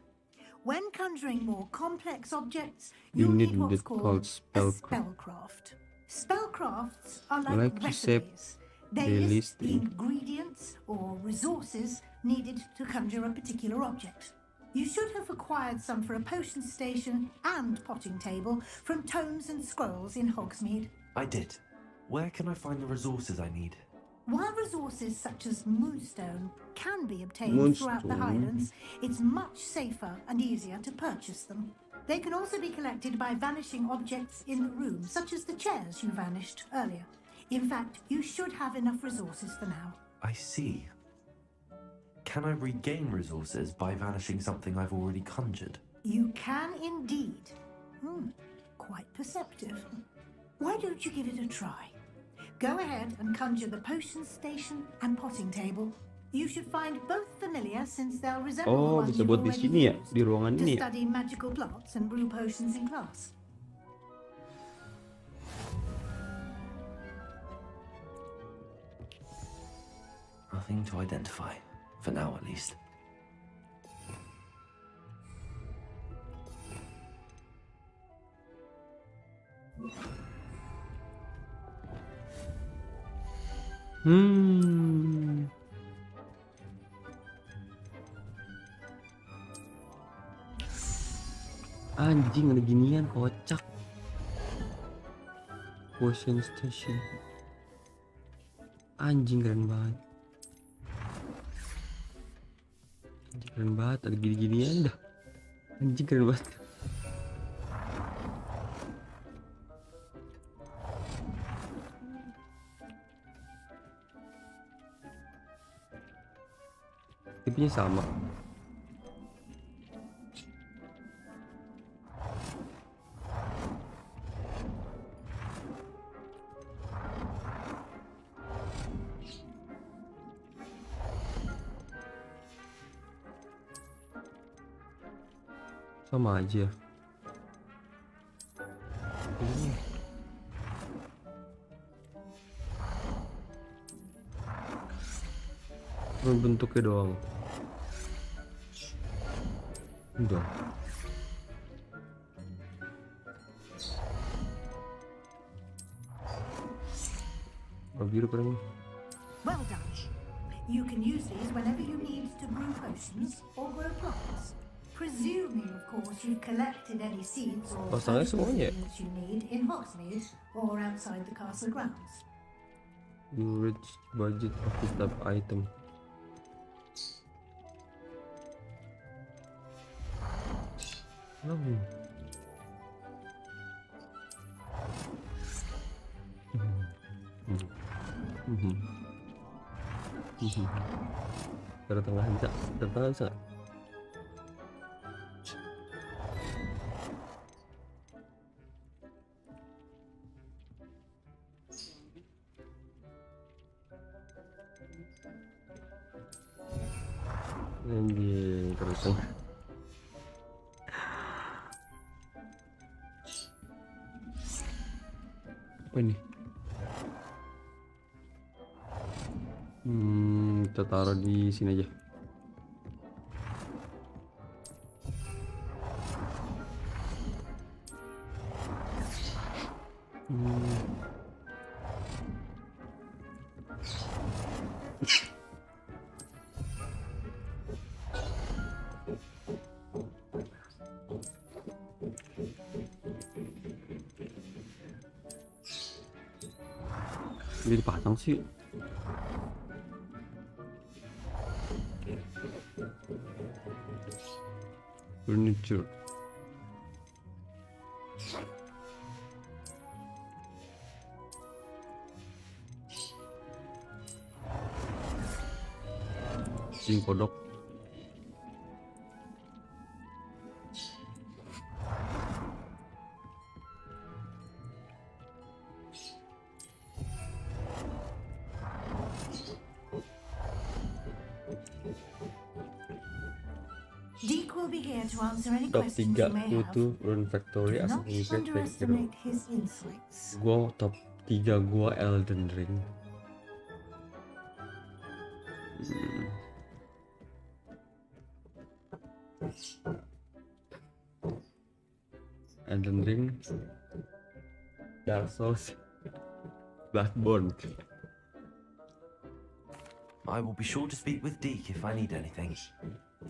When conjuring more complex objects, you need what's called spellcraft. Spellcrafts are like recipes. They list the ingredients or resources needed to conjure a particular object. You should have acquired some for a potion station and potting table from tomes and scrolls in Hogsmeade. I did. Where can I find the resources I need? While resources such as moonstone can be obtained throughout the Highlands, it's much safer and easier to purchase them. They can also be collected by vanishing objects in the room, such as the chairs you vanished earlier. In fact, you should have enough resources for now. I see. Can I regain resources by vanishing something I've already conjured? You can indeed. Quite perceptive. Why don't you give it a try? Go ahead and conjure the potion station and potting table. You should find both familiar since they'll resemble the ones you've already used to study magical plots and brew potions in class. Nothing to identify, for now at least. Anjing, ada ginian kocak. Potion station. Anjing, keren banget. Anjing, keren banget, ada gini-ginian dah. Anjing, keren banget. Tipenya sama. Sama aja. Bentuknya doang. Udah. Biru keren. Well done. You can use these whenever you need to brew potions or grow plants. Presuming, of course, you've collected any seeds or ingredients you need in Hogsmeade or outside the castle grounds. You reach budget of this type item. Dari tengah bisa. Anjing, terus tengah. Apa ini? Kita taruh di sini aja. Jadi dipasang sih. Furniture. Sing kodok. Top 3 Kutu Rune Factory Assassin's Creed Hero. Gua top 3 gua Elden Ring. Elden Ring, Dark Souls, Bloodborne. I will be sure to speak with Deke if I need anything.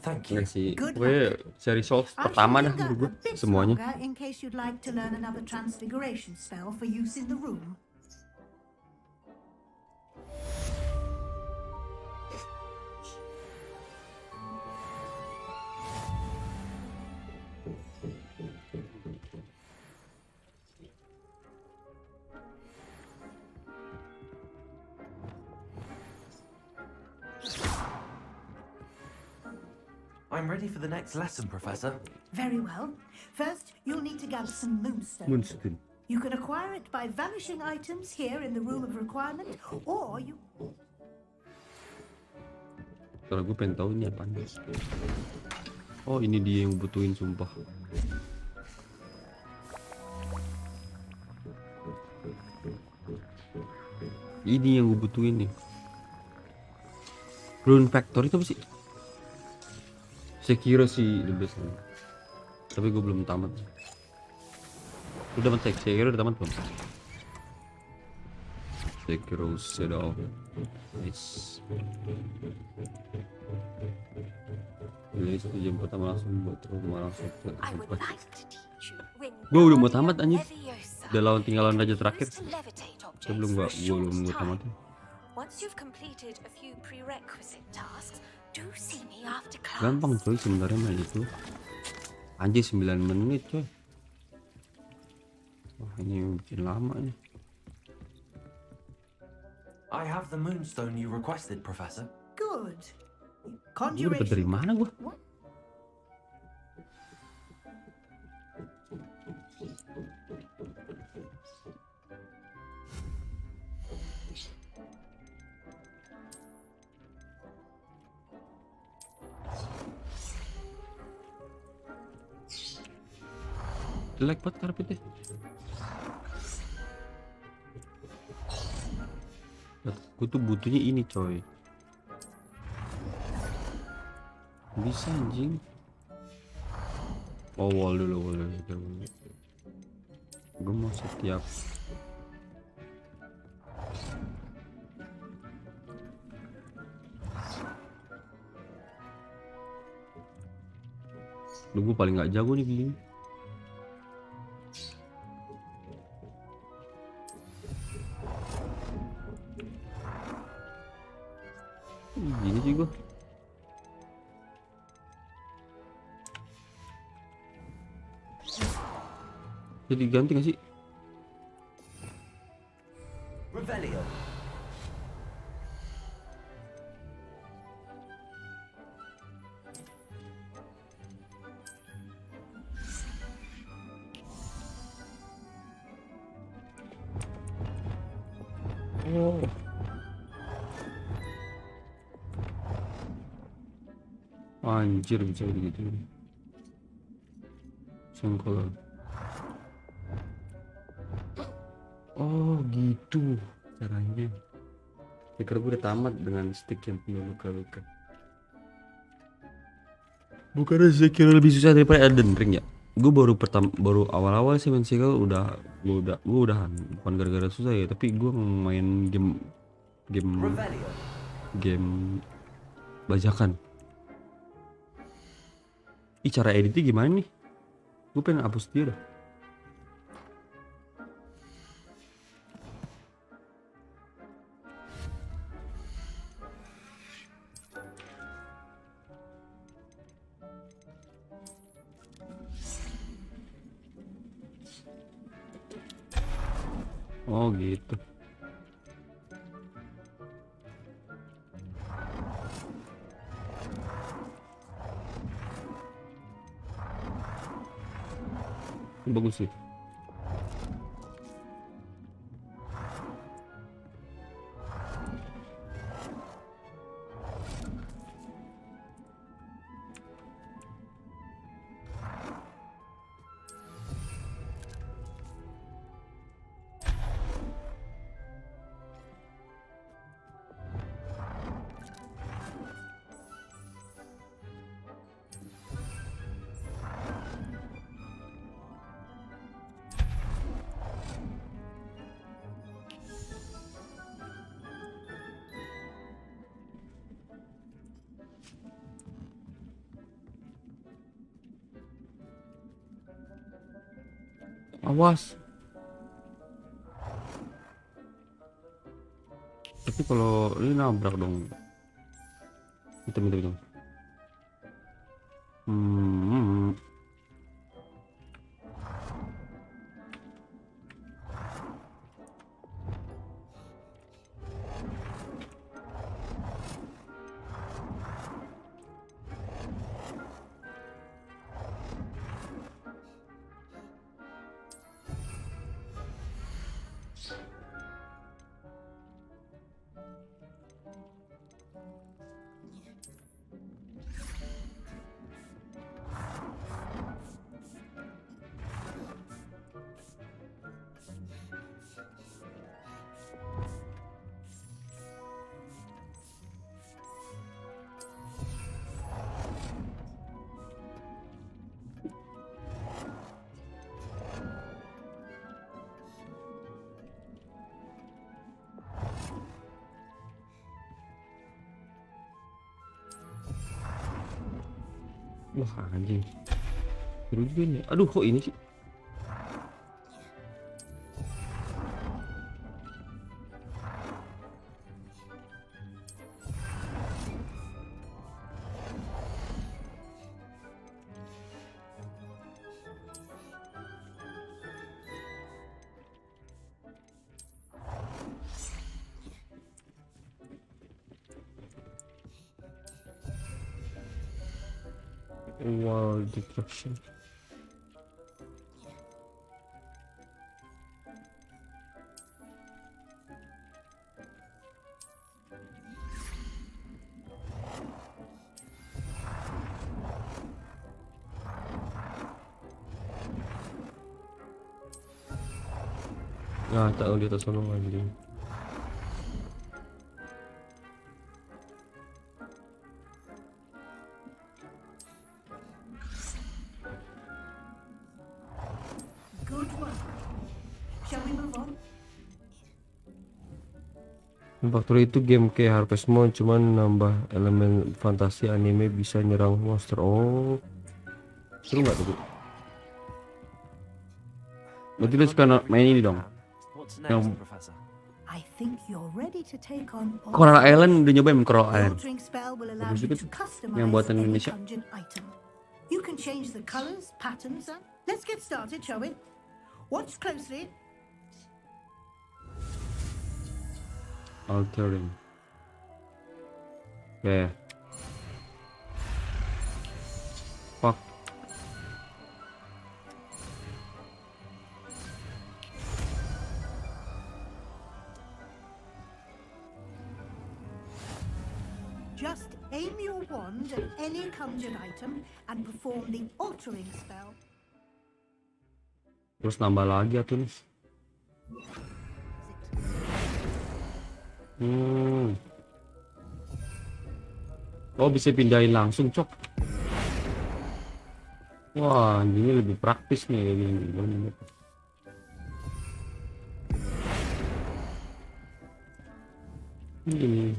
Thank you. Gue seri Souls pertama dah gue semuanya. In case you'd like to learn another transfiguration spell for use in the room. I'm ready for the next lesson, Professor. Very well. First, you'll need to gather some moonstone. Moonstone. You can acquire it by vanishing items here in the room of requirement, or you... Kalau gue pengen tahu ini apaan. Oh, ini dia yang butuhin, sumpah. Ini yang gue butuhin nih. Rune Factory itu apa sih? Saya kira sih the best. Tapi gue belum tamat. Udah tamat, saya kira udah tamat belum? Saya kira sudah. Nice. Jadi jam pertama langsung buat rumah langsung. Gue udah mau tamat anjir. Udah lawan tinggalan raja terakhir. Saya belum belum tamat. Once you've completed a few prerequisite tasks, do see me after class. Gampang coy sebenarnya main itu. Anjir 9 menit coy. Wah, ini bikin lama nih. I have the moonstone you requested, Professor. Good. Gue dapet dari mana gua? Jelek banget karpetnya. Gue tuh butuhnya ini coy. Bisa anjing. Oh wall dulu. Gue mau setiap. Lu gue paling gak jago nih begini. Gini sih gue. Jadi ganti gak sih? Revelio. Oh. Anjir bisa begitu. Sengkol. Oh gitu caranya. Pikir gue udah tamat dengan stick yang penuh luka-luka. Bukannya saya kira lebih susah daripada Elden Ring ya. Gue baru awal-awal sih main Seagull gue udahan. Bukan gara-gara susah ya, tapi gue main game bajakan. Ih, cara editnya gimana nih? Gue pengen hapus dia dah. Oh gitu. Bagus sih. Awas. Tapi kalau ini nabrak dong. Hitam. Wah anjing. Seru juga nih. Aduh kok ini sih? Wall detection. Nah, tahu di atas sana anjing. Good work. Shall we move on? Factory itu game kayak Harvest Moon, cuman nambah elemen fantasi anime, bisa nyerang monster. Oh, seru nggak tuh? Berarti lu suka main ini dong? Yang I think you're ready to take on Coral Island, udah nyobain Coral The Island? altering spell will allow you to customize Yang buatan any Indonesia. conjured item. You can change the colors, patterns, and let's get started, shall we? Watch closely. Altering. Oke. Fuck. Just aim your wand at any conjured item and perform the altering spell. Terus nambah lagi atuh nih. Oh, bisa pindahin langsung, cok. Wah, ini lebih praktis nih kayak gini. Ini.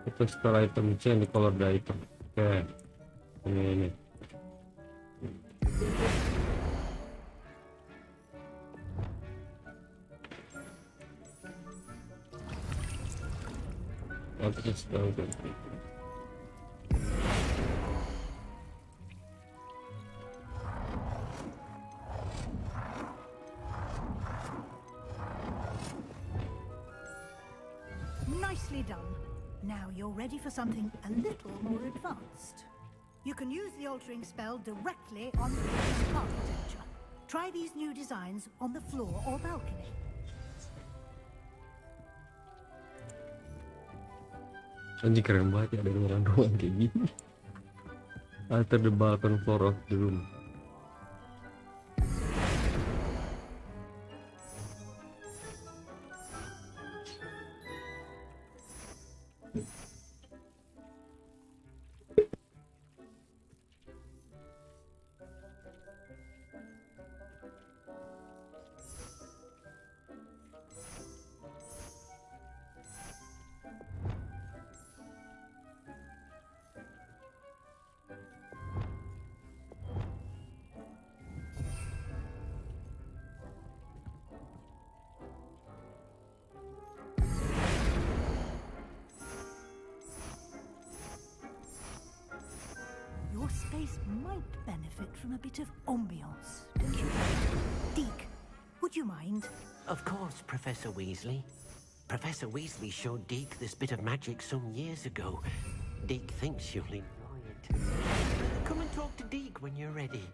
Itu setelah item change color the item. Oke. Ini. Oke, sudah. Nicely done. Now you're ready for something a little more advanced. You can use the altering spell directly on the architecture. Try these new designs on the floor or balcony. Anjing keren banget ya, ada ruangan kayak gini. Alter the balcony floor of the room. Your space might benefit from a bit of ambiance, don't you? Deke, would you mind? Of course, Professor Weasley. Professor Weasley showed Deke this bit of magic some years ago. Deke thinks you'll enjoy it. Come and talk to Deke when you're ready.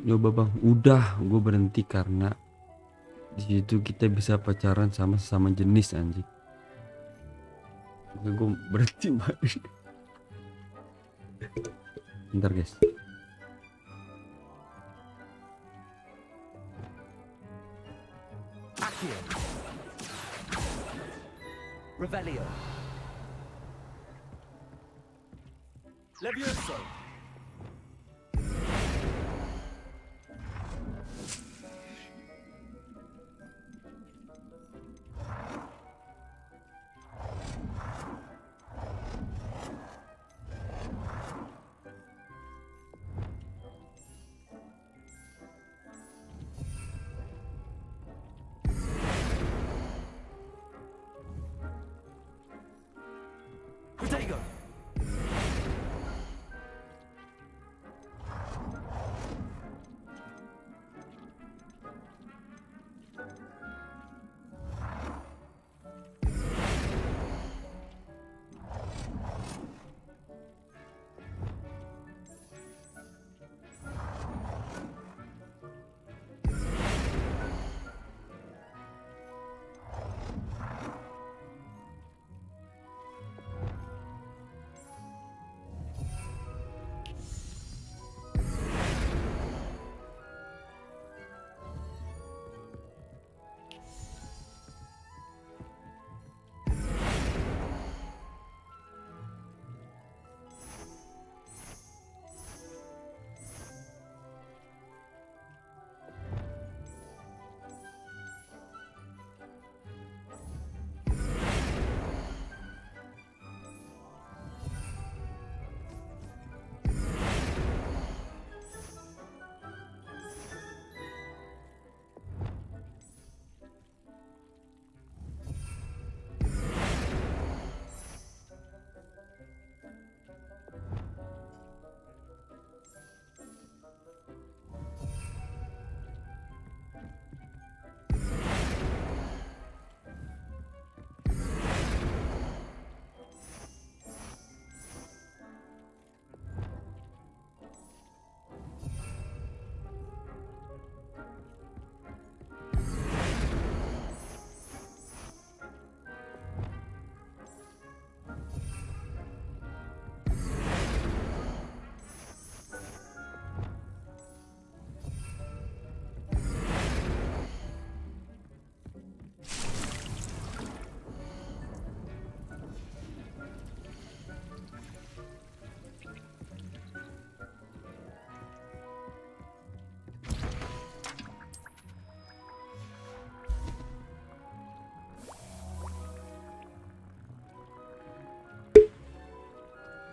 Nyoba bang, udah gue berhenti karena Di situ kita bisa pacaran sama sesama jenis anjing. Gue berhenti main. Bentar guys. Accio. Revelio. Levioso. Protego.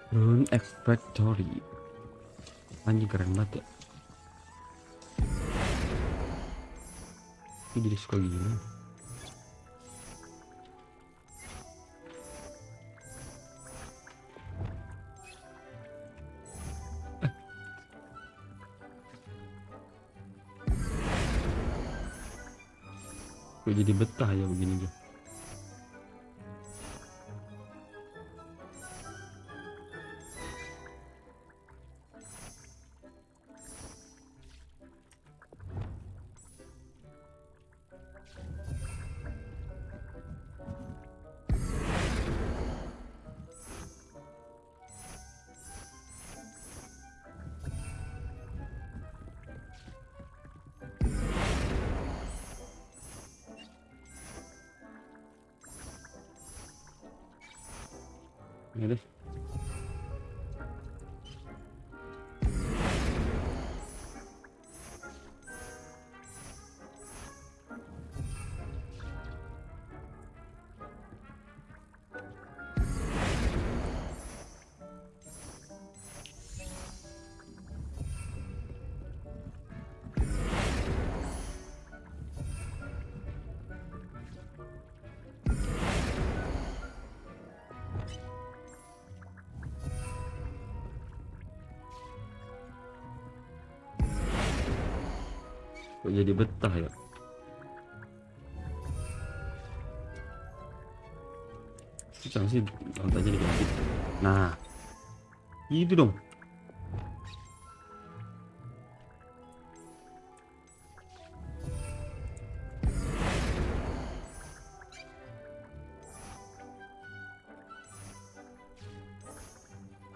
Rune X Factory. Anjing keren banget ya. Ini jadi suka gini. Gue jadi betah ya begini aja. Ini deh. Kok jadi betah ya? Susah sih, aja diganti. Nah, gitu dong.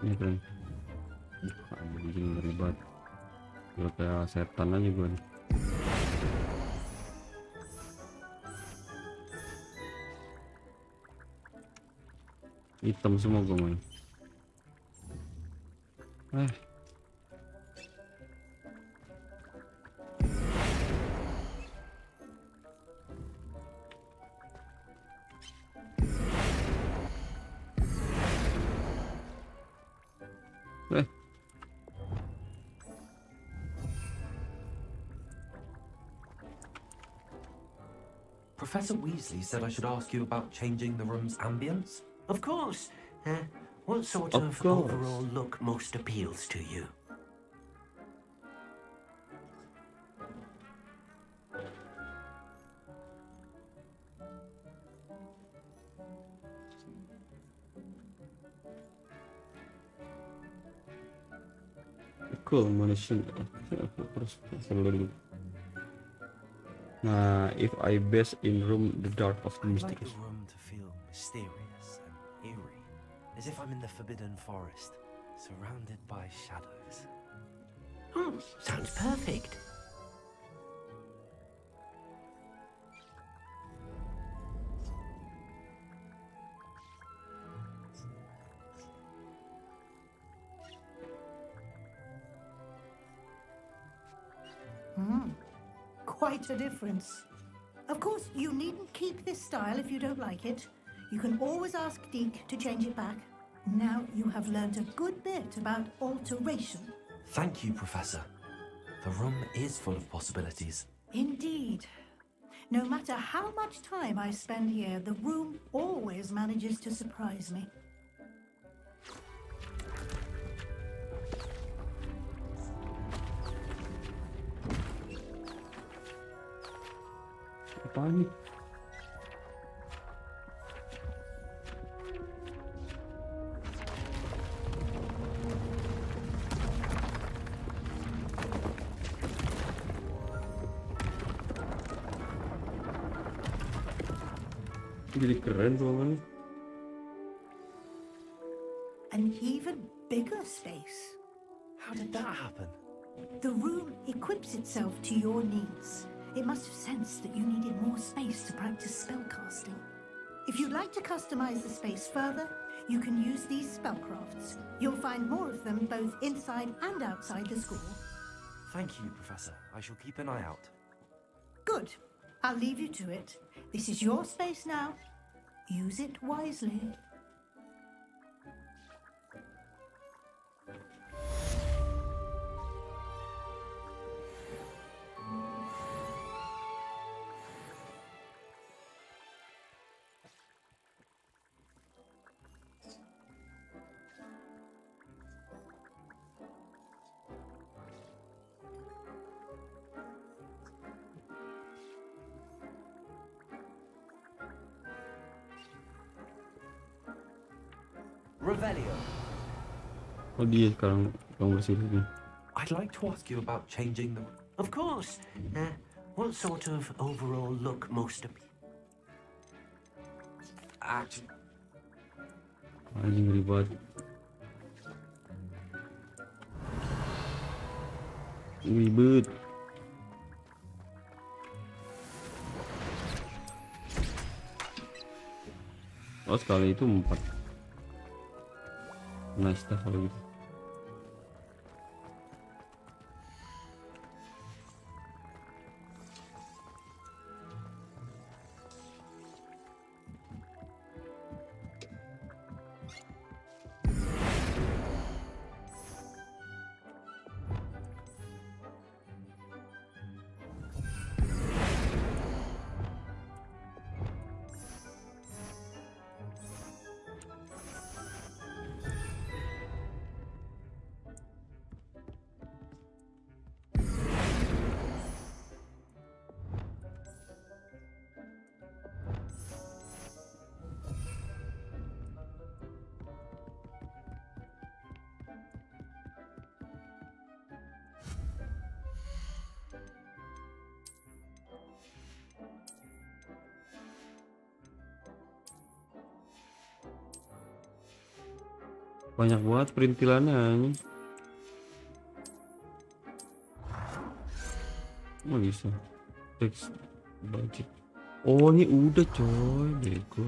Ini keren. Anjing ngeri banget. Gila kayak setan aja gue nih. Hitam semua gue main. Professor Weasley said I should ask you about changing the room's ambience. Of course. What sort of overall look most appeals to you? Cool, manusia. Nah, if I best in room the dark of the I'd like mysterious. the room to feel mysterious and eerie, as if I'm in the Forbidden Forest, surrounded by shadows. Sounds perfect. Quite a difference. Of course, you needn't keep this style if you don't like it. You can always ask Deke to change it back. Now you have learned a good bit about alteration. Thank you, Professor. The room is full of possibilities. Indeed. No matter how much time I spend here, the room always manages to surprise me. Apaan nih? Jadi keren ruangannya. An even bigger space. How did that happen? The room equips itself to your needs. It must have sensed that you needed more space to practice spellcasting. If you'd like to customize the space further, you can use these spellcrafts. You'll find more of them both inside and outside the school. Thank you, Professor. I shall keep an eye out. Good. I'll leave you to it. This is your space now. Use it wisely. Revelio. Oh dia sekarang bersih lagi. I'd like to ask you about changing the... Of course. What sort of overall look most appeals? Anjing ribet. Ribet. Oh sekali itu 4. Nice dah kalau gitu. Banyak banget perintilannya. Oh bisa. Text budget. Oh ini udah coy, bego.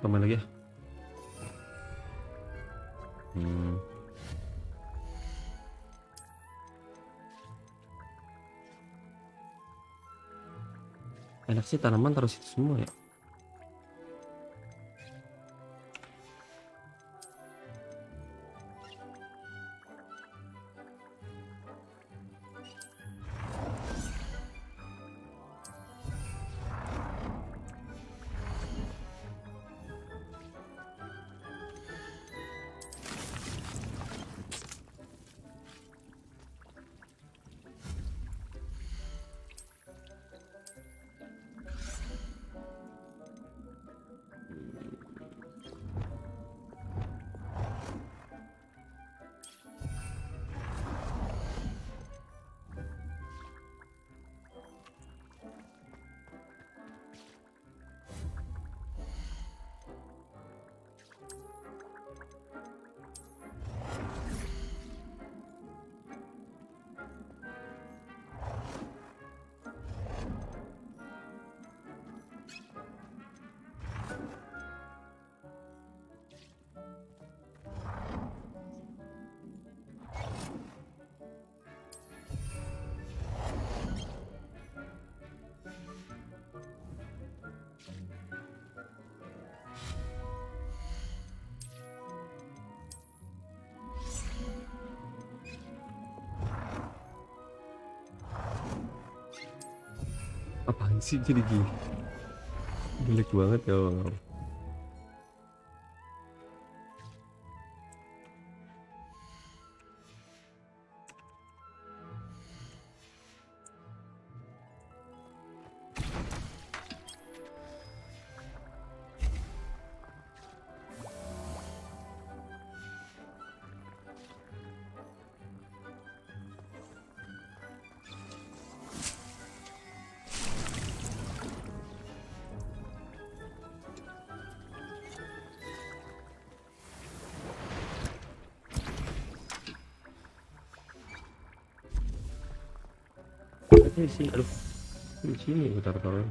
Main lagi ya. Enak sih tanaman taruh situ semua ya. Apaan sih jadi gini? Jelek banget ya bang. Di sini, aduh, di sini taruh.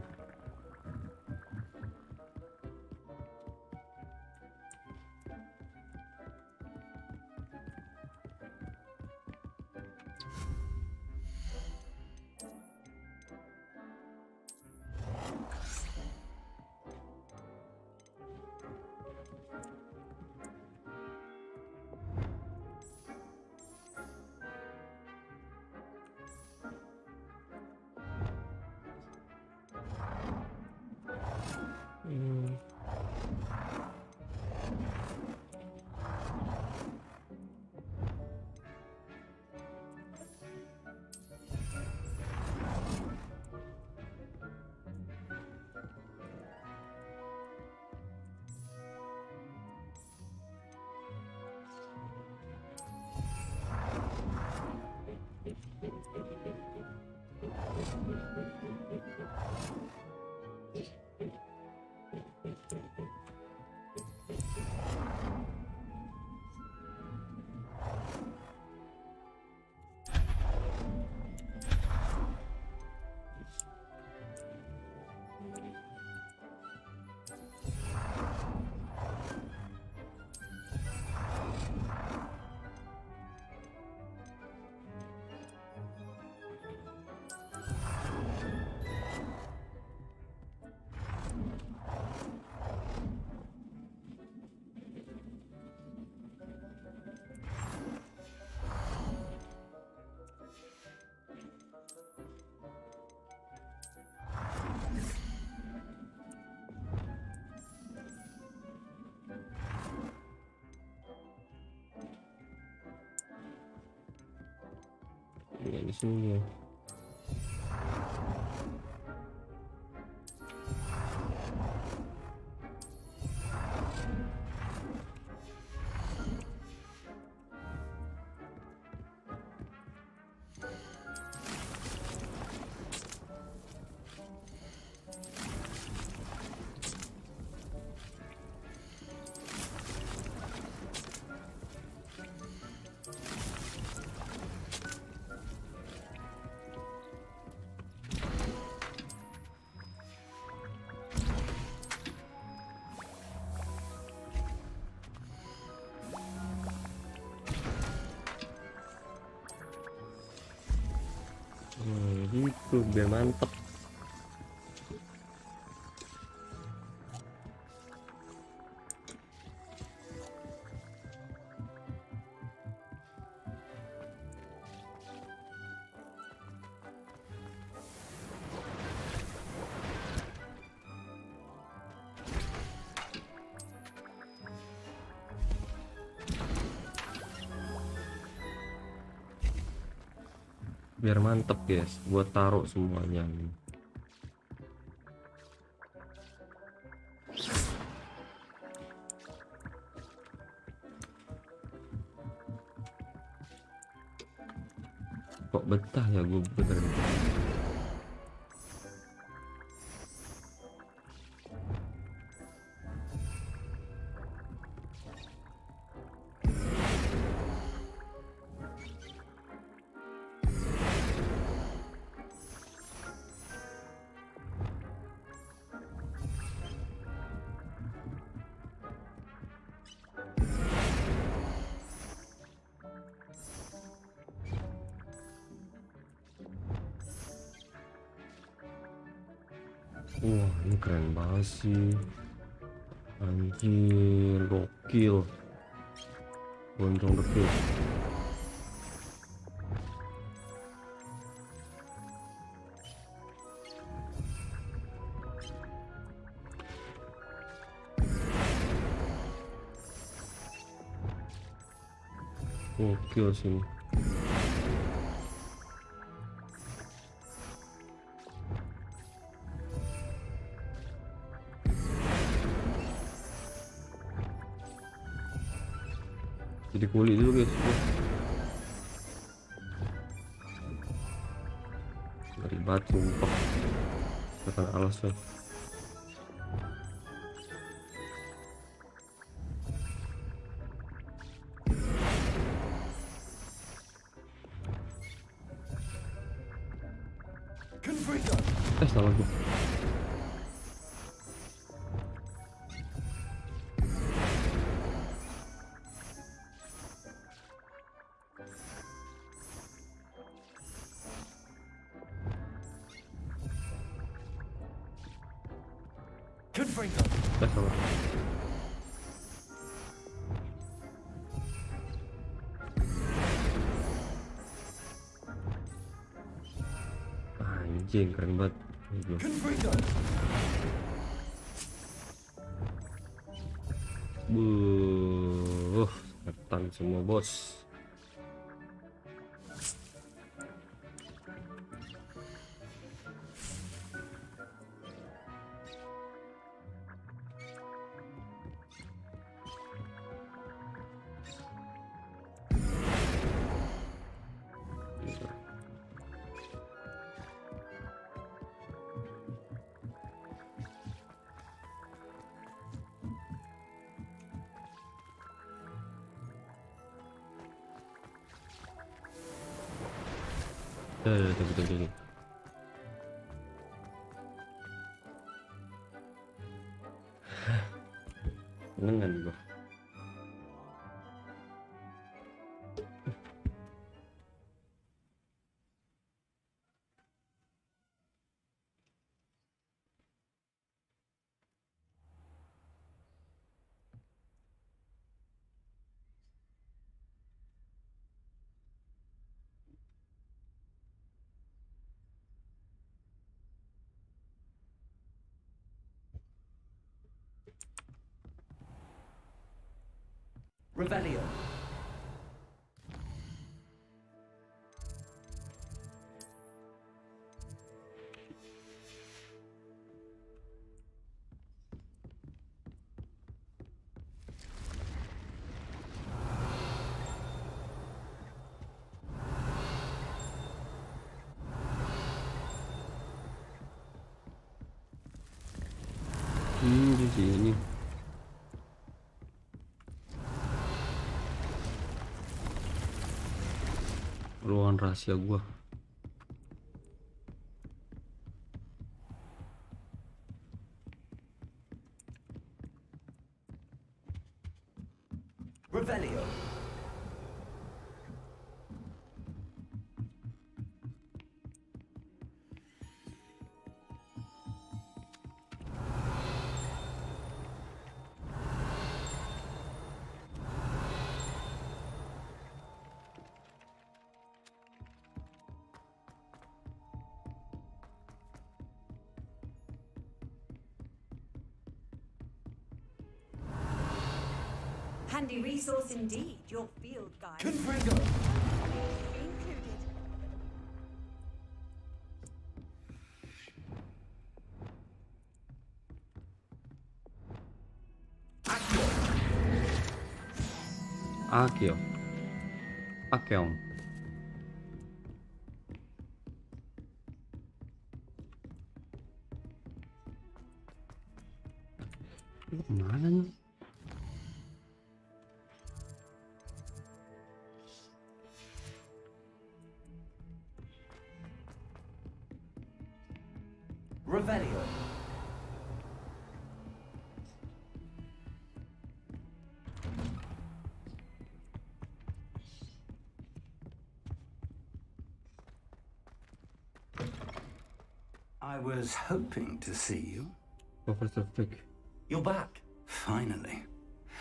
di sini ya. Gitu biar mantep. Biar mantep guys, buat taruh semuanya. Kok betah ya gue bener. Wah ini keren banget sih, anjir gokil, boncong dekil. Gokil sini. Jadi kulit dulu guys, dari batu sumpah, bukan alasnya. Salah gue. Salah. Anjing keren banget. Datang semua bos. Tunggu. Nengan gua. Revelio. di sini. Ruangan rahasia gua. Revelio. Handy resource indeed, your field guide. Confringo. Included. Akio. Akeong. Lu kemana nih? Revelio. I was hoping to see you. Professor Fick. You're back. Finally.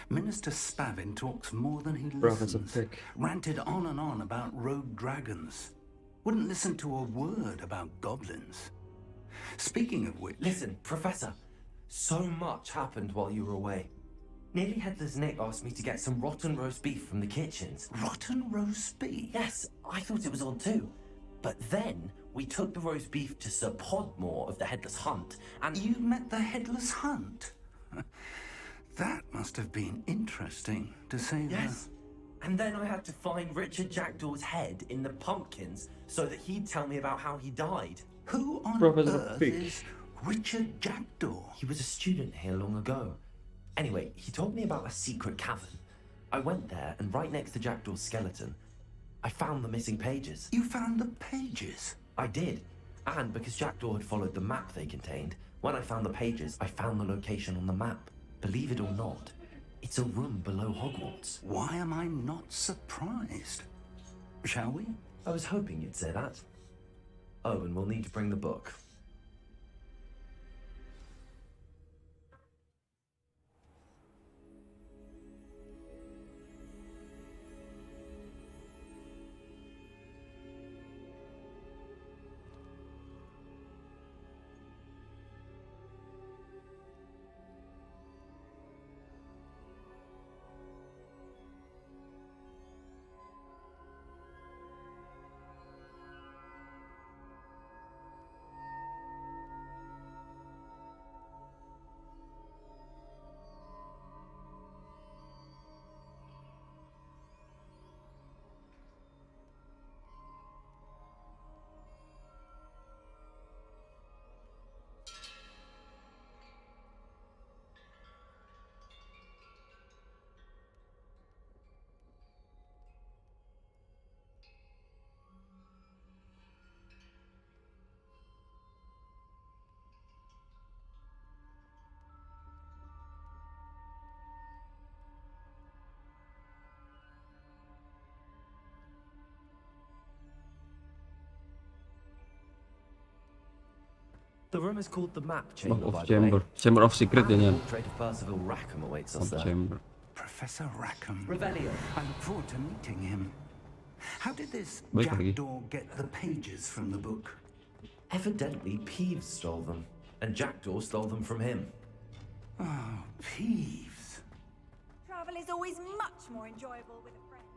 Minister Spavin talks more than he Professor listens. Fick. Ranted on and on about rogue dragons. Wouldn't listen to a word about goblins. Speaking of which... Listen, Professor. So much happened while you were away. Nearly Headless Nick asked me to get some rotten roast beef from the kitchens. Rotten roast beef? Yes, I thought it was odd too. But then we took the roast beef to Sir Podmore of the Headless Hunt, and... You met the Headless Hunt? That must have been interesting, to say the... Yes. And then I had to find Richard Jackdaw's head in the pumpkins so that he'd tell me about how he died. Who on Professor earth Fick. is Richard Jackdaw? He was a student here long ago. Anyway, he told me about a secret cavern. I went there, and right next to Jackdaw's skeleton, I found the missing pages. You found the pages? I did. And because Jackdaw had followed the map they contained, when I found the pages, I found the location on the map. Believe it or not, it's a room below Hogwarts. Why am I not surprised? Shall we? I was hoping you'd say that. Oh, and we'll need to bring the book. The room is called the Map Chamber, Of by the Chamber. way. Chamber of Secret And ya. the portrait of Percival Rackham awaits us Of there. Chamber. Professor Rackham. Revelio. I look forward to meeting him. How did this Baik lagi. Jackdaw get the pages from the book? Evidently, Peeves stole them, and Jackdaw stole them from him. Oh, Peeves. Travel is always much more enjoyable with a friend.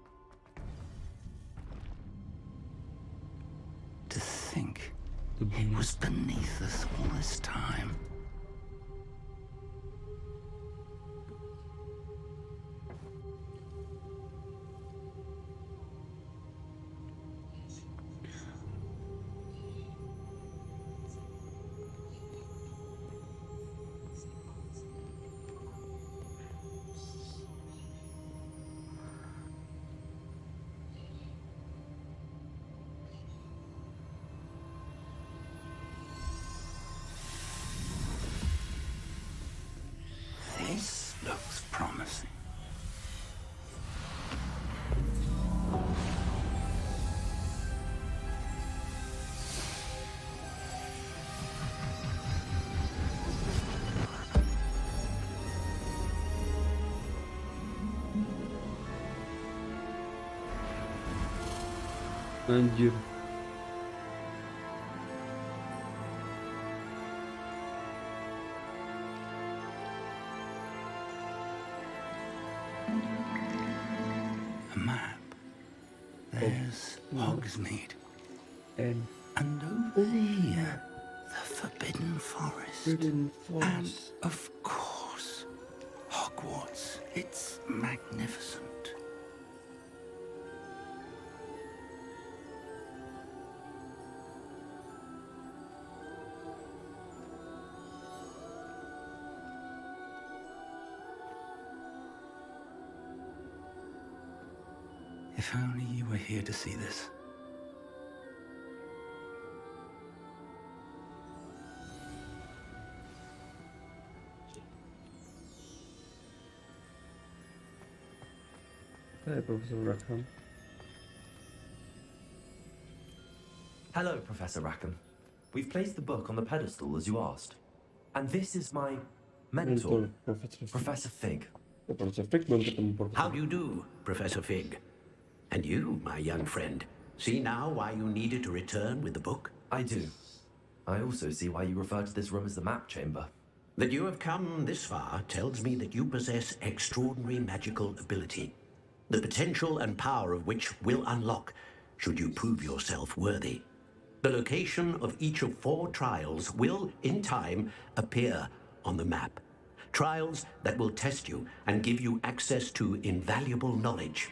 To think it was beneath us all this time. promising. Anjir. A map. There's Hogsmeade. And over here, the Forbidden Forest. And of course, Hogwarts. It's magnificent. If only you were here to see this. Hey, Professor Rackham. Hello, Professor Rackham. We've placed the book on the pedestal as you asked. And this is my mentor, Professor Fig. How do you do, Professor Fig? And you, my young friend, see now why you needed to return with the book? I do. I also see why you refer to this room as the map chamber. That you have come this far tells me that you possess extraordinary magical ability, the potential and power of which will unlock should you prove yourself worthy. The location of each of 4 trials will, in time, appear on the map. Trials that will test you and give you access to invaluable knowledge.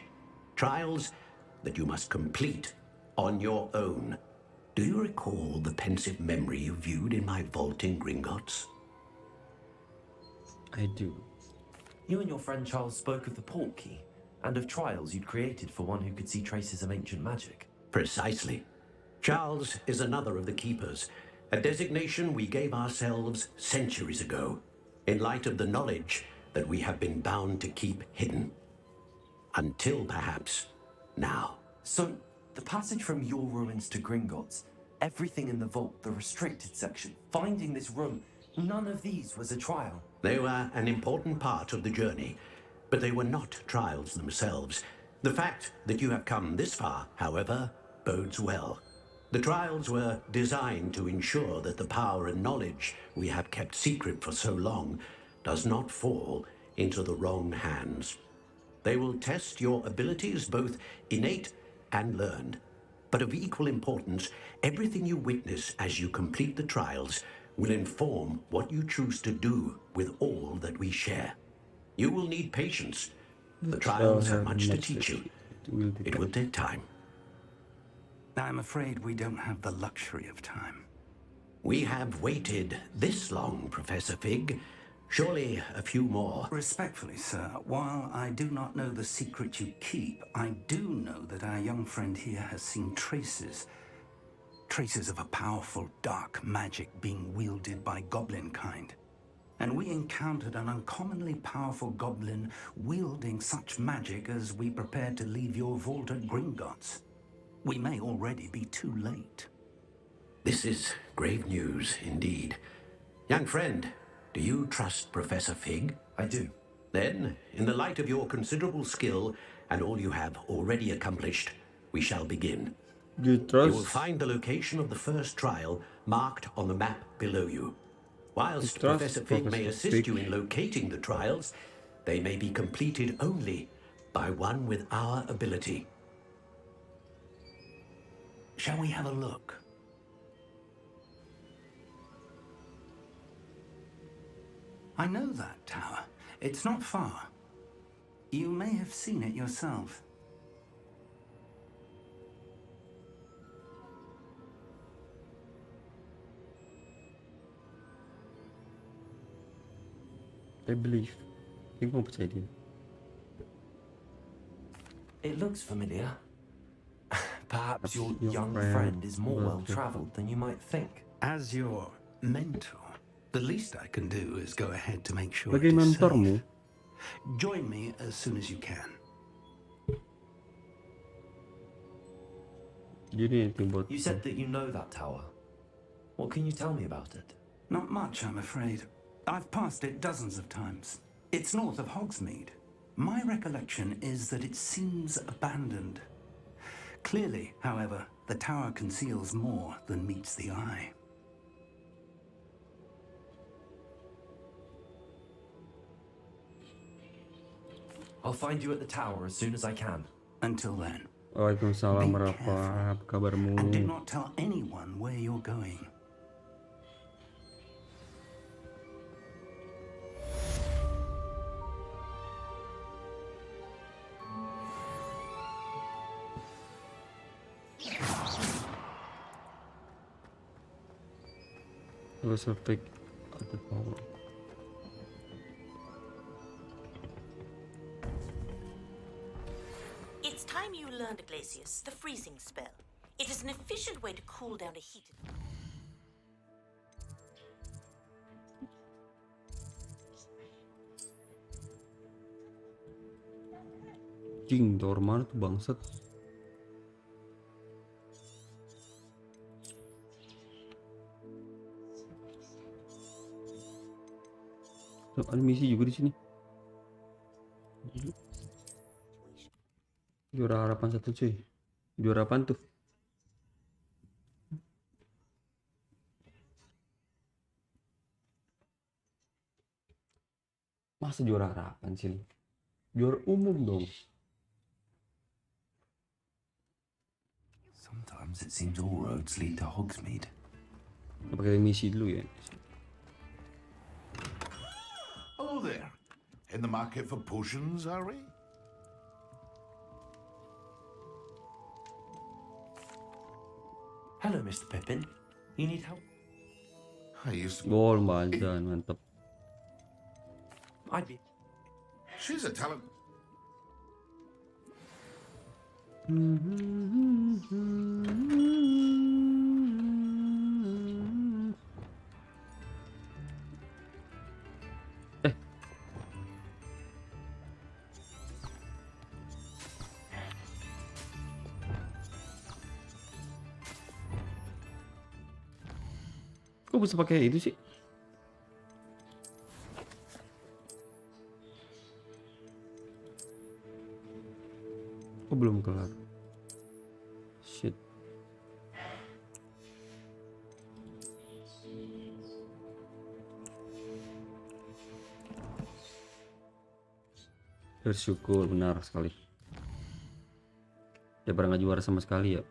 Trials that you must complete on your own. Do you recall the pensive memory you viewed in my vault in Gringotts? I do. You and your friend Charles spoke of the port key and of trials you'd created for one who could see traces of ancient magic. Precisely. Charles is another of the keepers, a designation we gave ourselves centuries ago, in light of the knowledge that we have been bound to keep hidden. Until perhaps now. So, the passage from your ruins to Gringotts, everything in the vault, the restricted section, finding this room, none of these was a trial. They were an important part of the journey, but they were not trials themselves. The fact that you have come this far, however, bodes well. The trials were designed to ensure that the power and knowledge we have kept secret for so long does not fall into the wrong hands. They will test your abilities, both innate and learned. But of equal importance, everything you witness as you complete the trials will inform what you choose to do with all that we share. You will need patience. The trials have much to teach you. It will take time. I'm afraid we don't have the luxury of time. We have waited this long, Professor Fig. Surely a few more. Respectfully, sir, while I do not know the secret you keep, I do know that our young friend here has seen traces of a powerful dark magic being wielded by goblin kind. And we encountered an uncommonly powerful goblin wielding such magic as we prepared to leave your vault at Gringotts. We may already be too late. This is grave news indeed. Young friend, do you trust Professor Fig? I do. Then, in the light of your considerable skill and all you have already accomplished, we shall begin. You trust? You will find the location of the first trial marked on the map below you. Whilst Professor Fig may assist you in locating the trials, they may be completed only by one with our ability. Shall we have a look? I know that tower. It's not far. You may have seen it yourself. I believe. Ik mau percaya dia. It looks familiar. Perhaps your young friend is more well-traveled than you might think. As your mentor, the least I can do is go ahead to make sure Sebagai it is mentormu, safe. Join me as soon as you can. You said that you know that tower. What can you tell me about it? Not much, I'm afraid. I've passed it dozens of times. It's north of Hogsmeade. My recollection is that it seems abandoned. Clearly, however, the tower conceals more than meets the eye. I'll find you at the tower as soon as I can. Until then. Waalaikumsalam, Rafa. Apa kabarmu? And do not tell anyone where you're going. Let's take at the tower. It's time you learned, Glacius, the freezing spell. It is an efficient way to cool down a heated... Jing, tower mana tuh bangsat? Ada misi juga di sini. Juara harapan 1 cuy. Juara apaan tuh? Masa juara harapan sih? Juara umum dong. Sometimes it seems all roads lead to Hogsmeade. Pakai misi dulu ya. Hello there. In the market for potions, are we? Hello, Mr. Pippin. You need help? I used to... Gol badan, mantap. I'd be... She's a talent. Kok bisa pakai itu sih? Oh, belum kelar. Shit. Bersyukur, benar sekali. Ya pernah nggak juara sama sekali ya.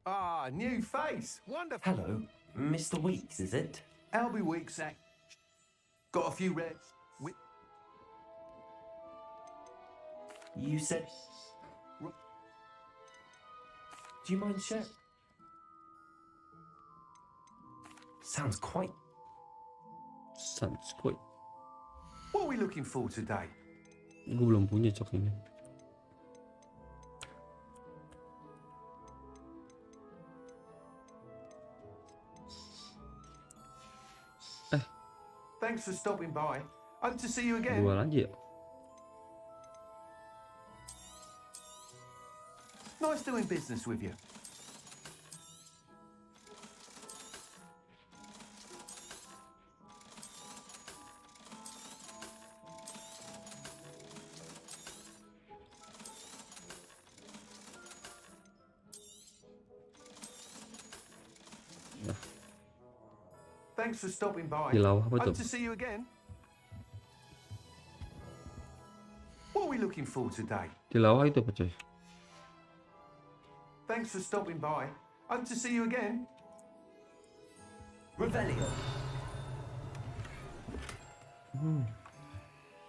Ah, new face. Wonderful. Hello, Mr. Weeks, is it? Albie Weeks. Got a few reds. You said... Do you mind sharing? Sounds quite... What are we looking for today? Gue belum punya cok ini. Thanks for stopping by. Hope to see you again. Jual aja ya. Nice doing business with you. Thanks for stopping by. Di bawah apa tuh? Hope to see you again. What are we looking for today? Di bawah itu apa coy? Thanks for stopping by. Hope to see you again. Revelio.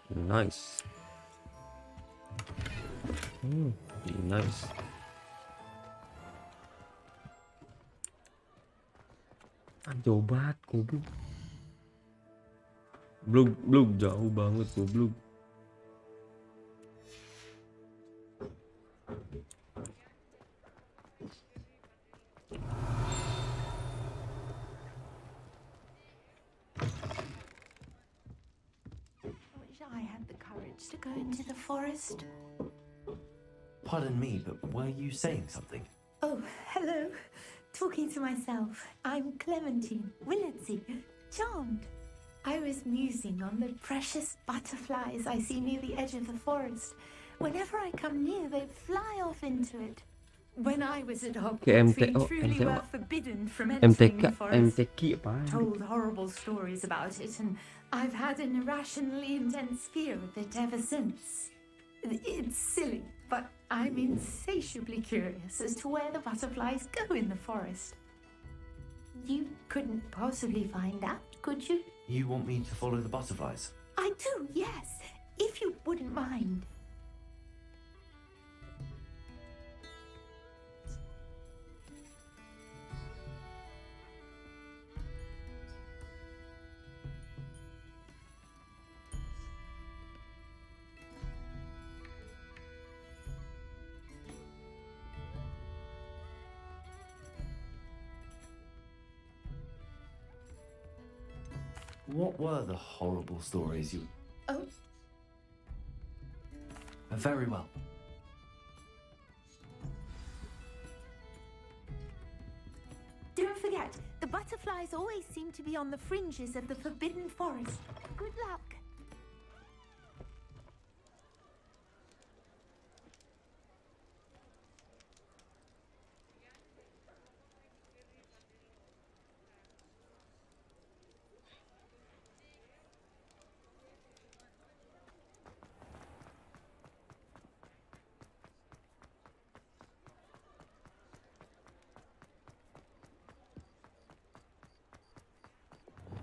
Nice. Nice. Jauh banget goblok. Blug jauh banget goblok. I had the courage to go into the forest. Pardon me, but were you saying something? Oh, hello. Talking to myself. I'm Clementine Willardsey. Charmed. I was musing on the precious butterflies I see near the edge of the forest. Whenever I come near, they fly off into it. When I was at Hogwarts, we truly were forbidden from entering the forest. Told horrible stories about it, and I've had an irrationally intense fear of it ever since. It's silly, but I'm insatiably curious as to where the butterflies go in the forest. You couldn't possibly find out, could you? You want me to follow the butterflies? I do, yes, if you wouldn't mind. What were the horrible stories you... Oh. Very well. Don't forget, the butterflies always seem to be on the fringes of the Forbidden Forest. Good luck.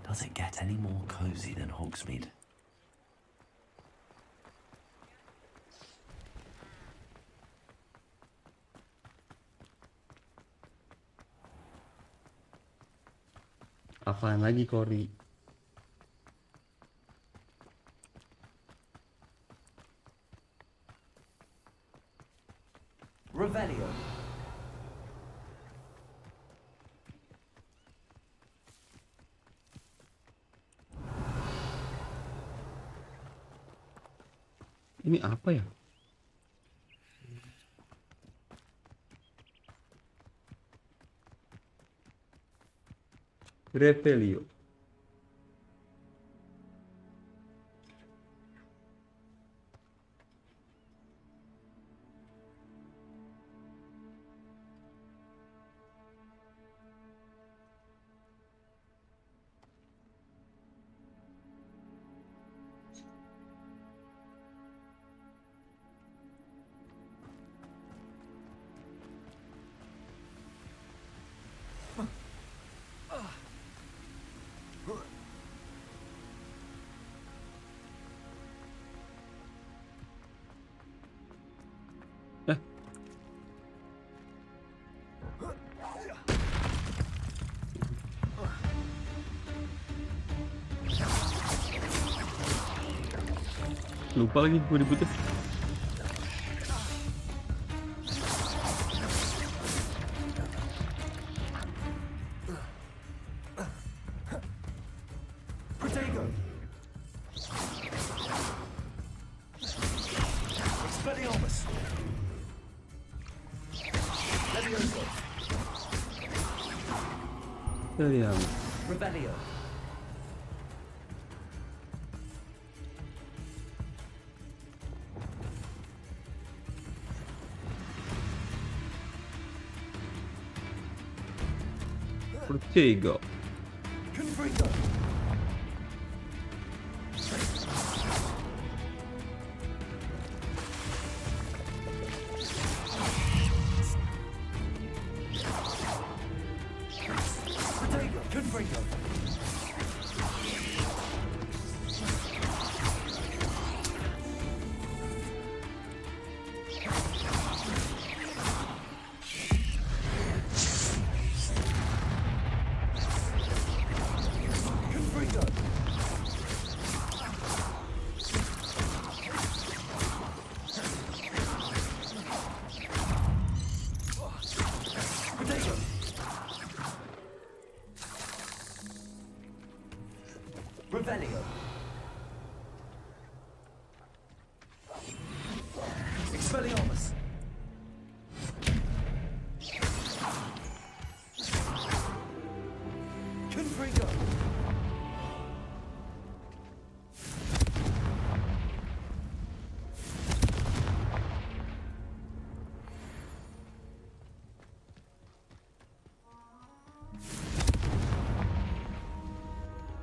Does it get any more cozy than Hogsmeade? Apaan lagi Cory? Revelio. Ini apa ya? Revelio. Lupa lagi gue dibutuh. Revelio. Protego. Confringo. Revelio. Expelliarmus. Confringo.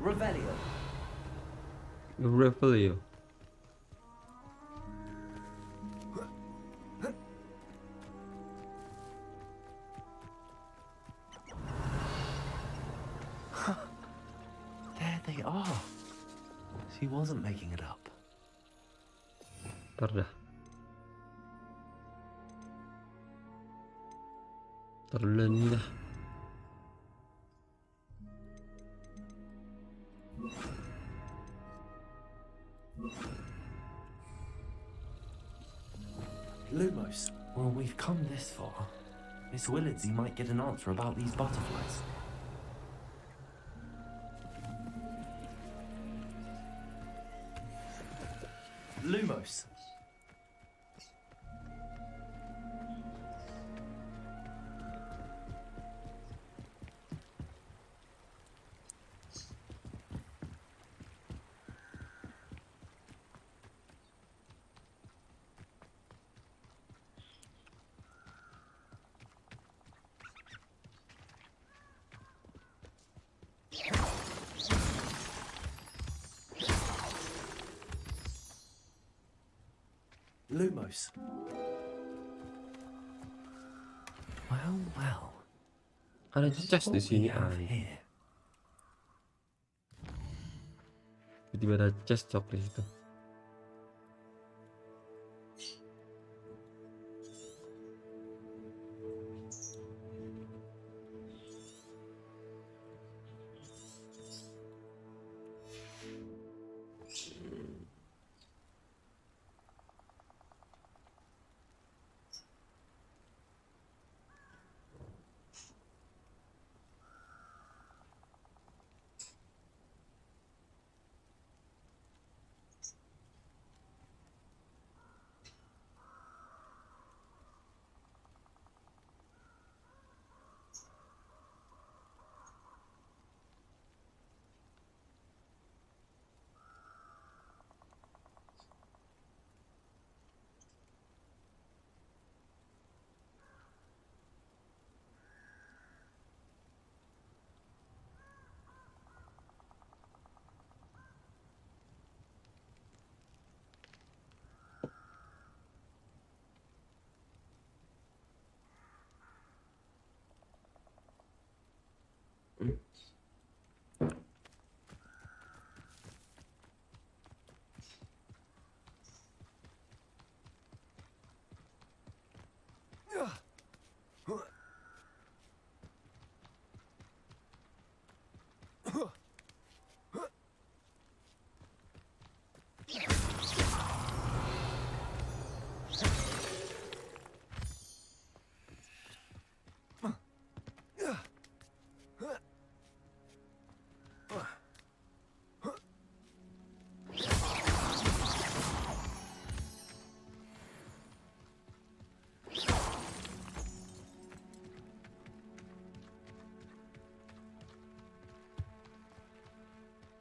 Revelio. Revelio. There they are. She wasn't making it up. Ntar dah. Terlalu dah. Lumos, well, we've come this far. Miss Willardsy might get an answer about these butterflies. Lumos. Lumos. Well, well. Ada chest di sini. Tiba-tiba ada chest cok di situ.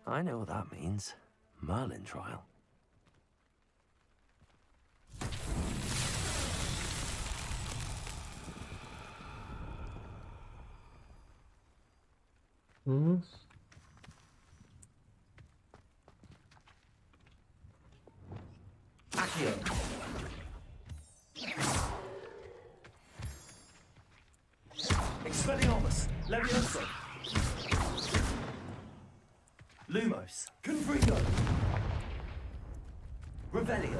I know what that means. Merlin trial. Accio. Expelliarmus. Levioso. Lumos. Confringo. Revelio.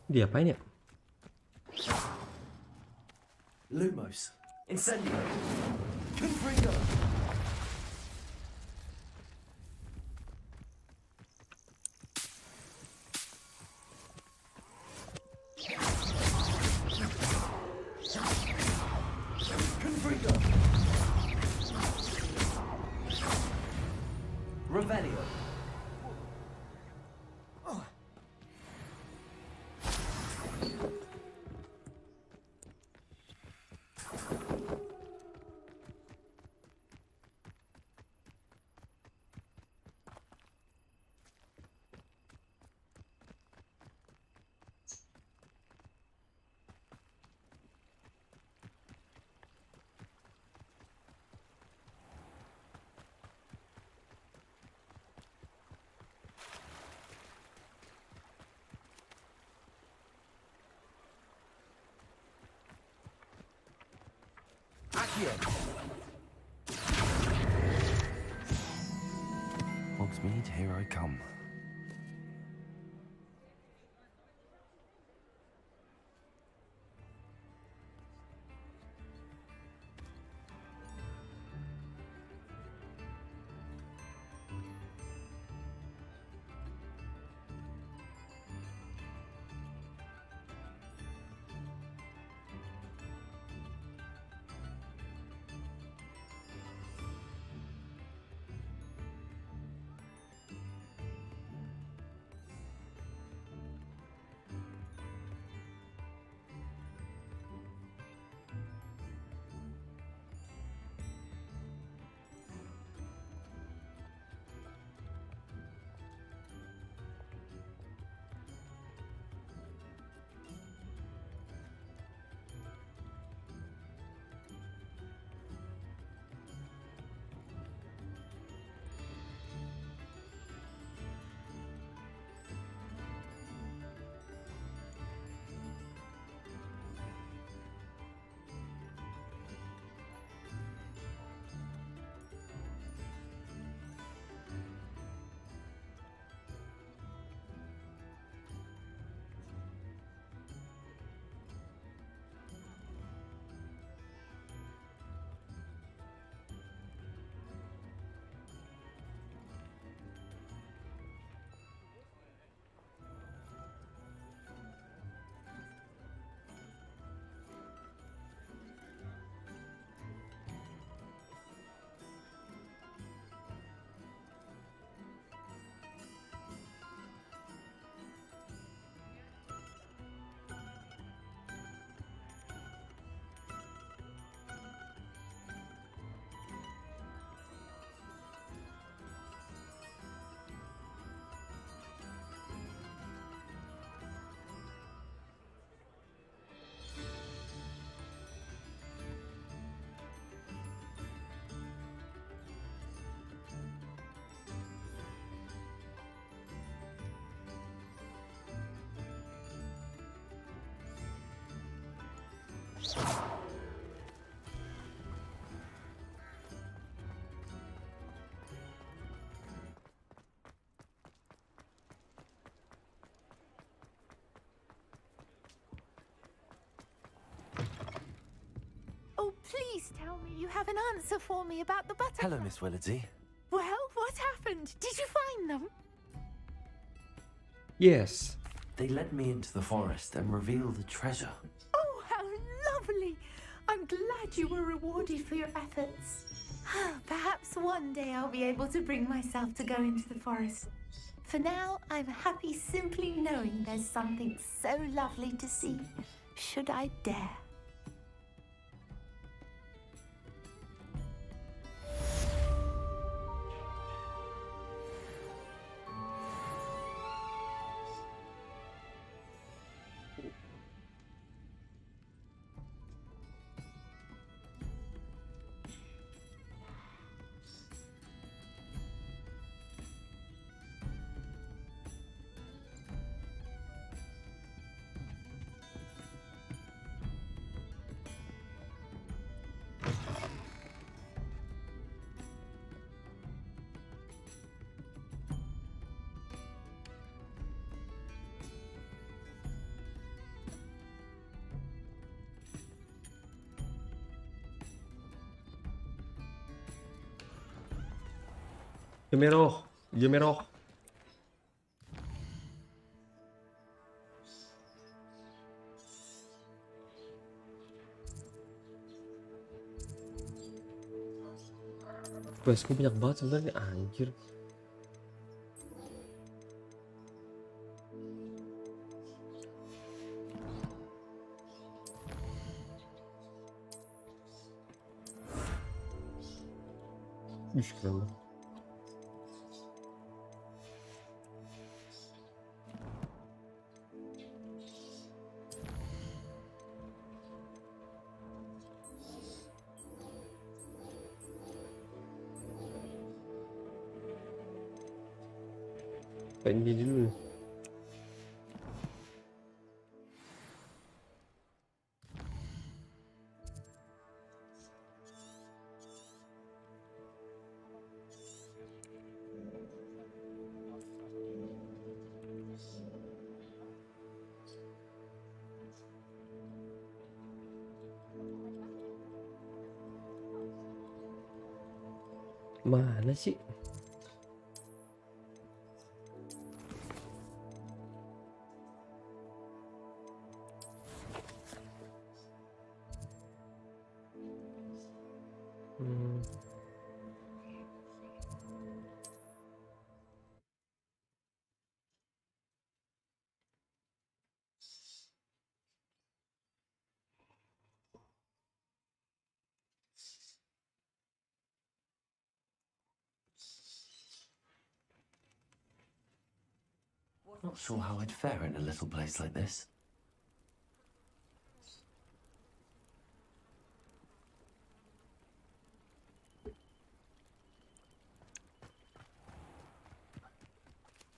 Dia apain ya? Lumos. Incendio. Confringo. Confringo. Revelio. Hogsmeade, here I come. Oh, please tell me you have an answer for me about the butterfly. Hello, Miss Willardsy. Well, what happened? Did you find them? Yes. They led me into the forest and revealed the treasure. Oh, how lovely! I'm glad you were rewarded for your efforts. Perhaps one day I'll be able to bring myself to go into the forest. For now, I'm happy simply knowing there's something so lovely to see, should I dare. Gemeroh. Questku banyak banget sebenarnya, anjir. Ih, keren banget. Pengen dulu. Mana sih? Not sure how I'd fare in a little place like this.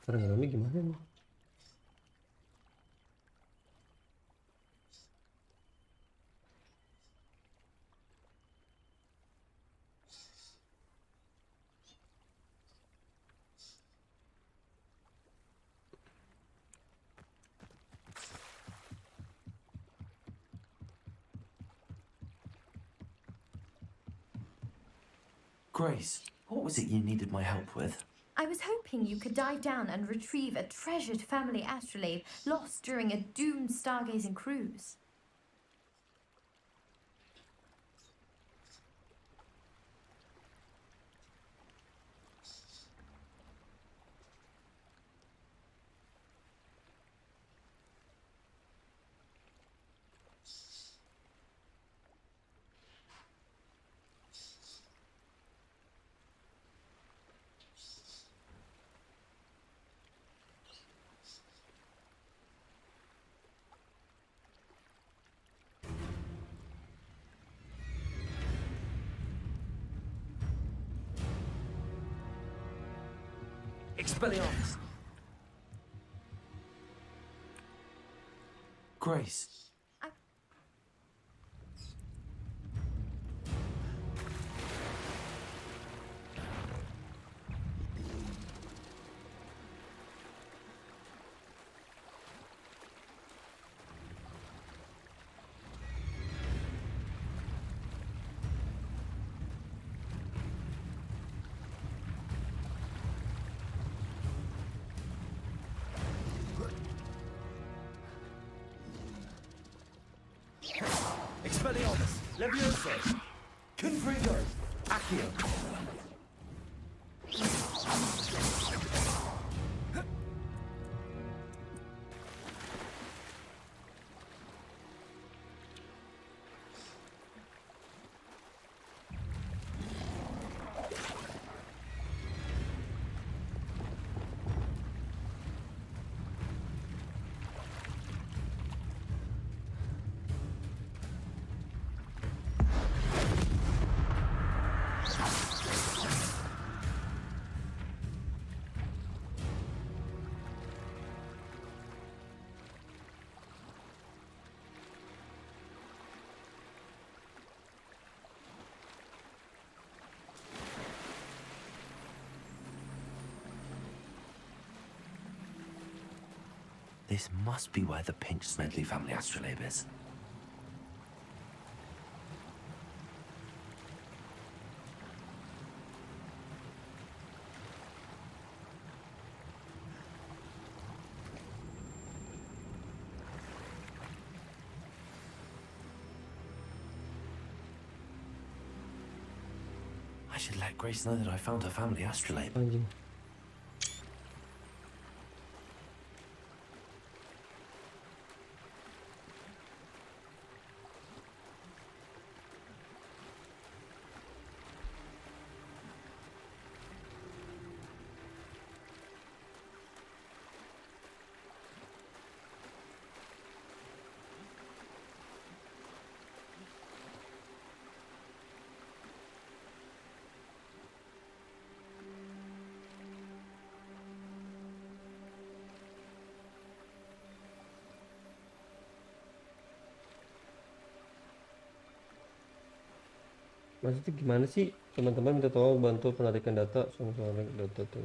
Rame-rame gimana emang? Grace, what was it you needed my help with? I was hoping you could dive down and retrieve a treasured family astrolabe lost during a doomed stargazing cruise. Expelliarmus! Grace. Expelliarmus, Levioso, Confringo, Accio. This must be where the Pinch Smedley family astrolabe is. I should let Grace know that I found her family astrolabe. Anjing. Maksudnya gimana sih? Teman-teman minta tolong bantu penarikan data soal data. I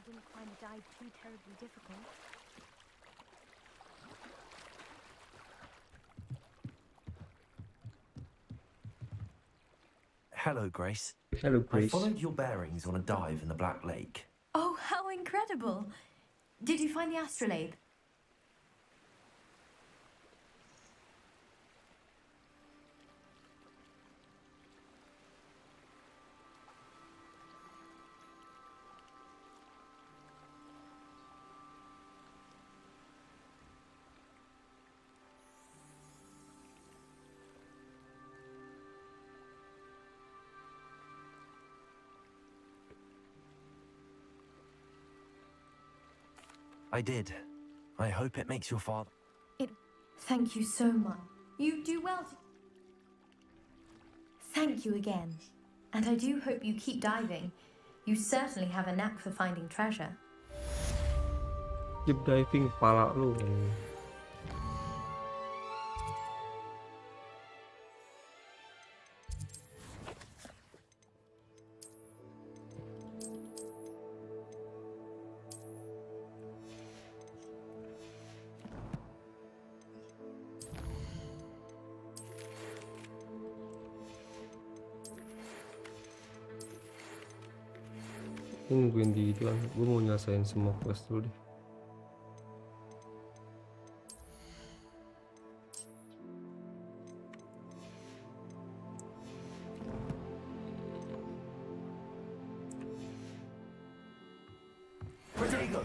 didn't find the dive too terribly difficult. Hello, Grace. Hello, I Grace. followed your bearings on a dive in the Black Lake. Oh, how incredible! Did you find the astrolabe? I did. I hope it makes your father... Thank you so much. You do well to... Thank you again. And I do hope you keep diving. You certainly have a knack for finding treasure. Keep diving, kepala lu. Ini nungguin di itu kan, gue mau nyelesain semua quest dulu deh. Where did he go?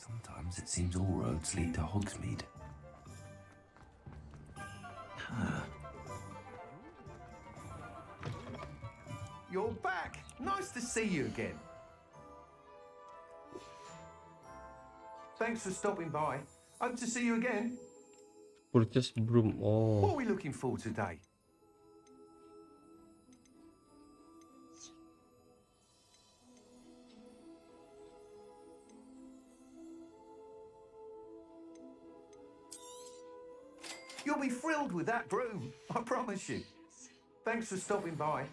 Sometimes it seems all roads lead to Hogsmeade. You're back. Nice to see you again. Thanks for stopping by. Hope to see you again. Purchase broom. Oh. What are we looking for today? You'll be thrilled with that broom, I promise you. Thanks for stopping by.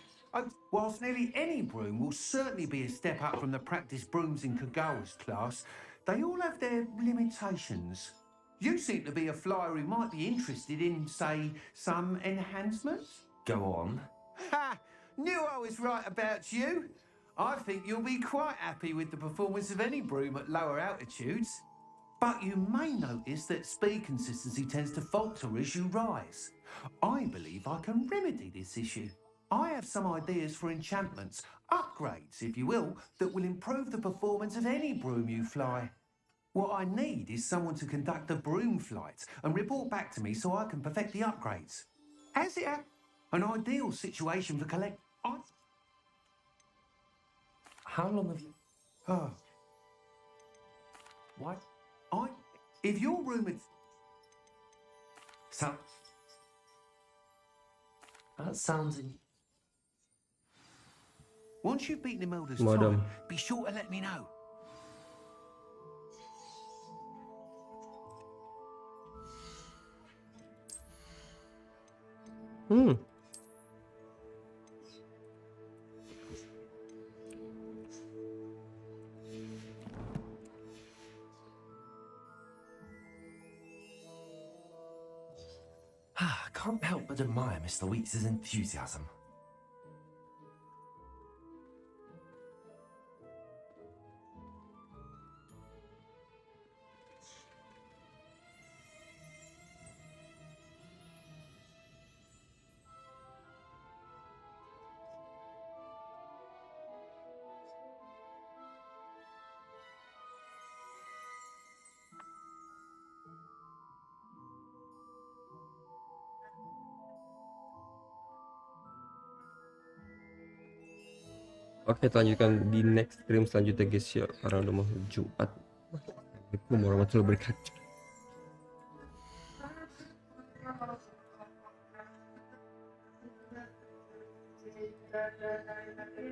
Whilst nearly any broom will certainly be a step up from the practice brooms in Kagawa's class, they all have their limitations. You seem to be a flyer who might be interested in, say, some enhancements? Go on. Ha! Knew I was right about you. I think you'll be quite happy with the performance of any broom at lower altitudes. But you may notice that speed consistency tends to falter as you rise. I believe I can remedy this issue. I have some ideas for enchantments, upgrades, if you will, that will improve the performance of any broom you fly. What I need is someone to conduct a broom flight and report back to me so I can perfect the upgrades. As it an ideal situation for How long have you... Oh. What? If your room is... That sounds... Once you've beaten Imelda's Madam. time, be sure to let me know. I can't help but admire Mr. Weeks' enthusiasm. Oke, kita lanjutkan di next stream selanjutnya guys ya, karena udah mau Jumat. Assalamualaikum warahmatullahi wabarakatuh.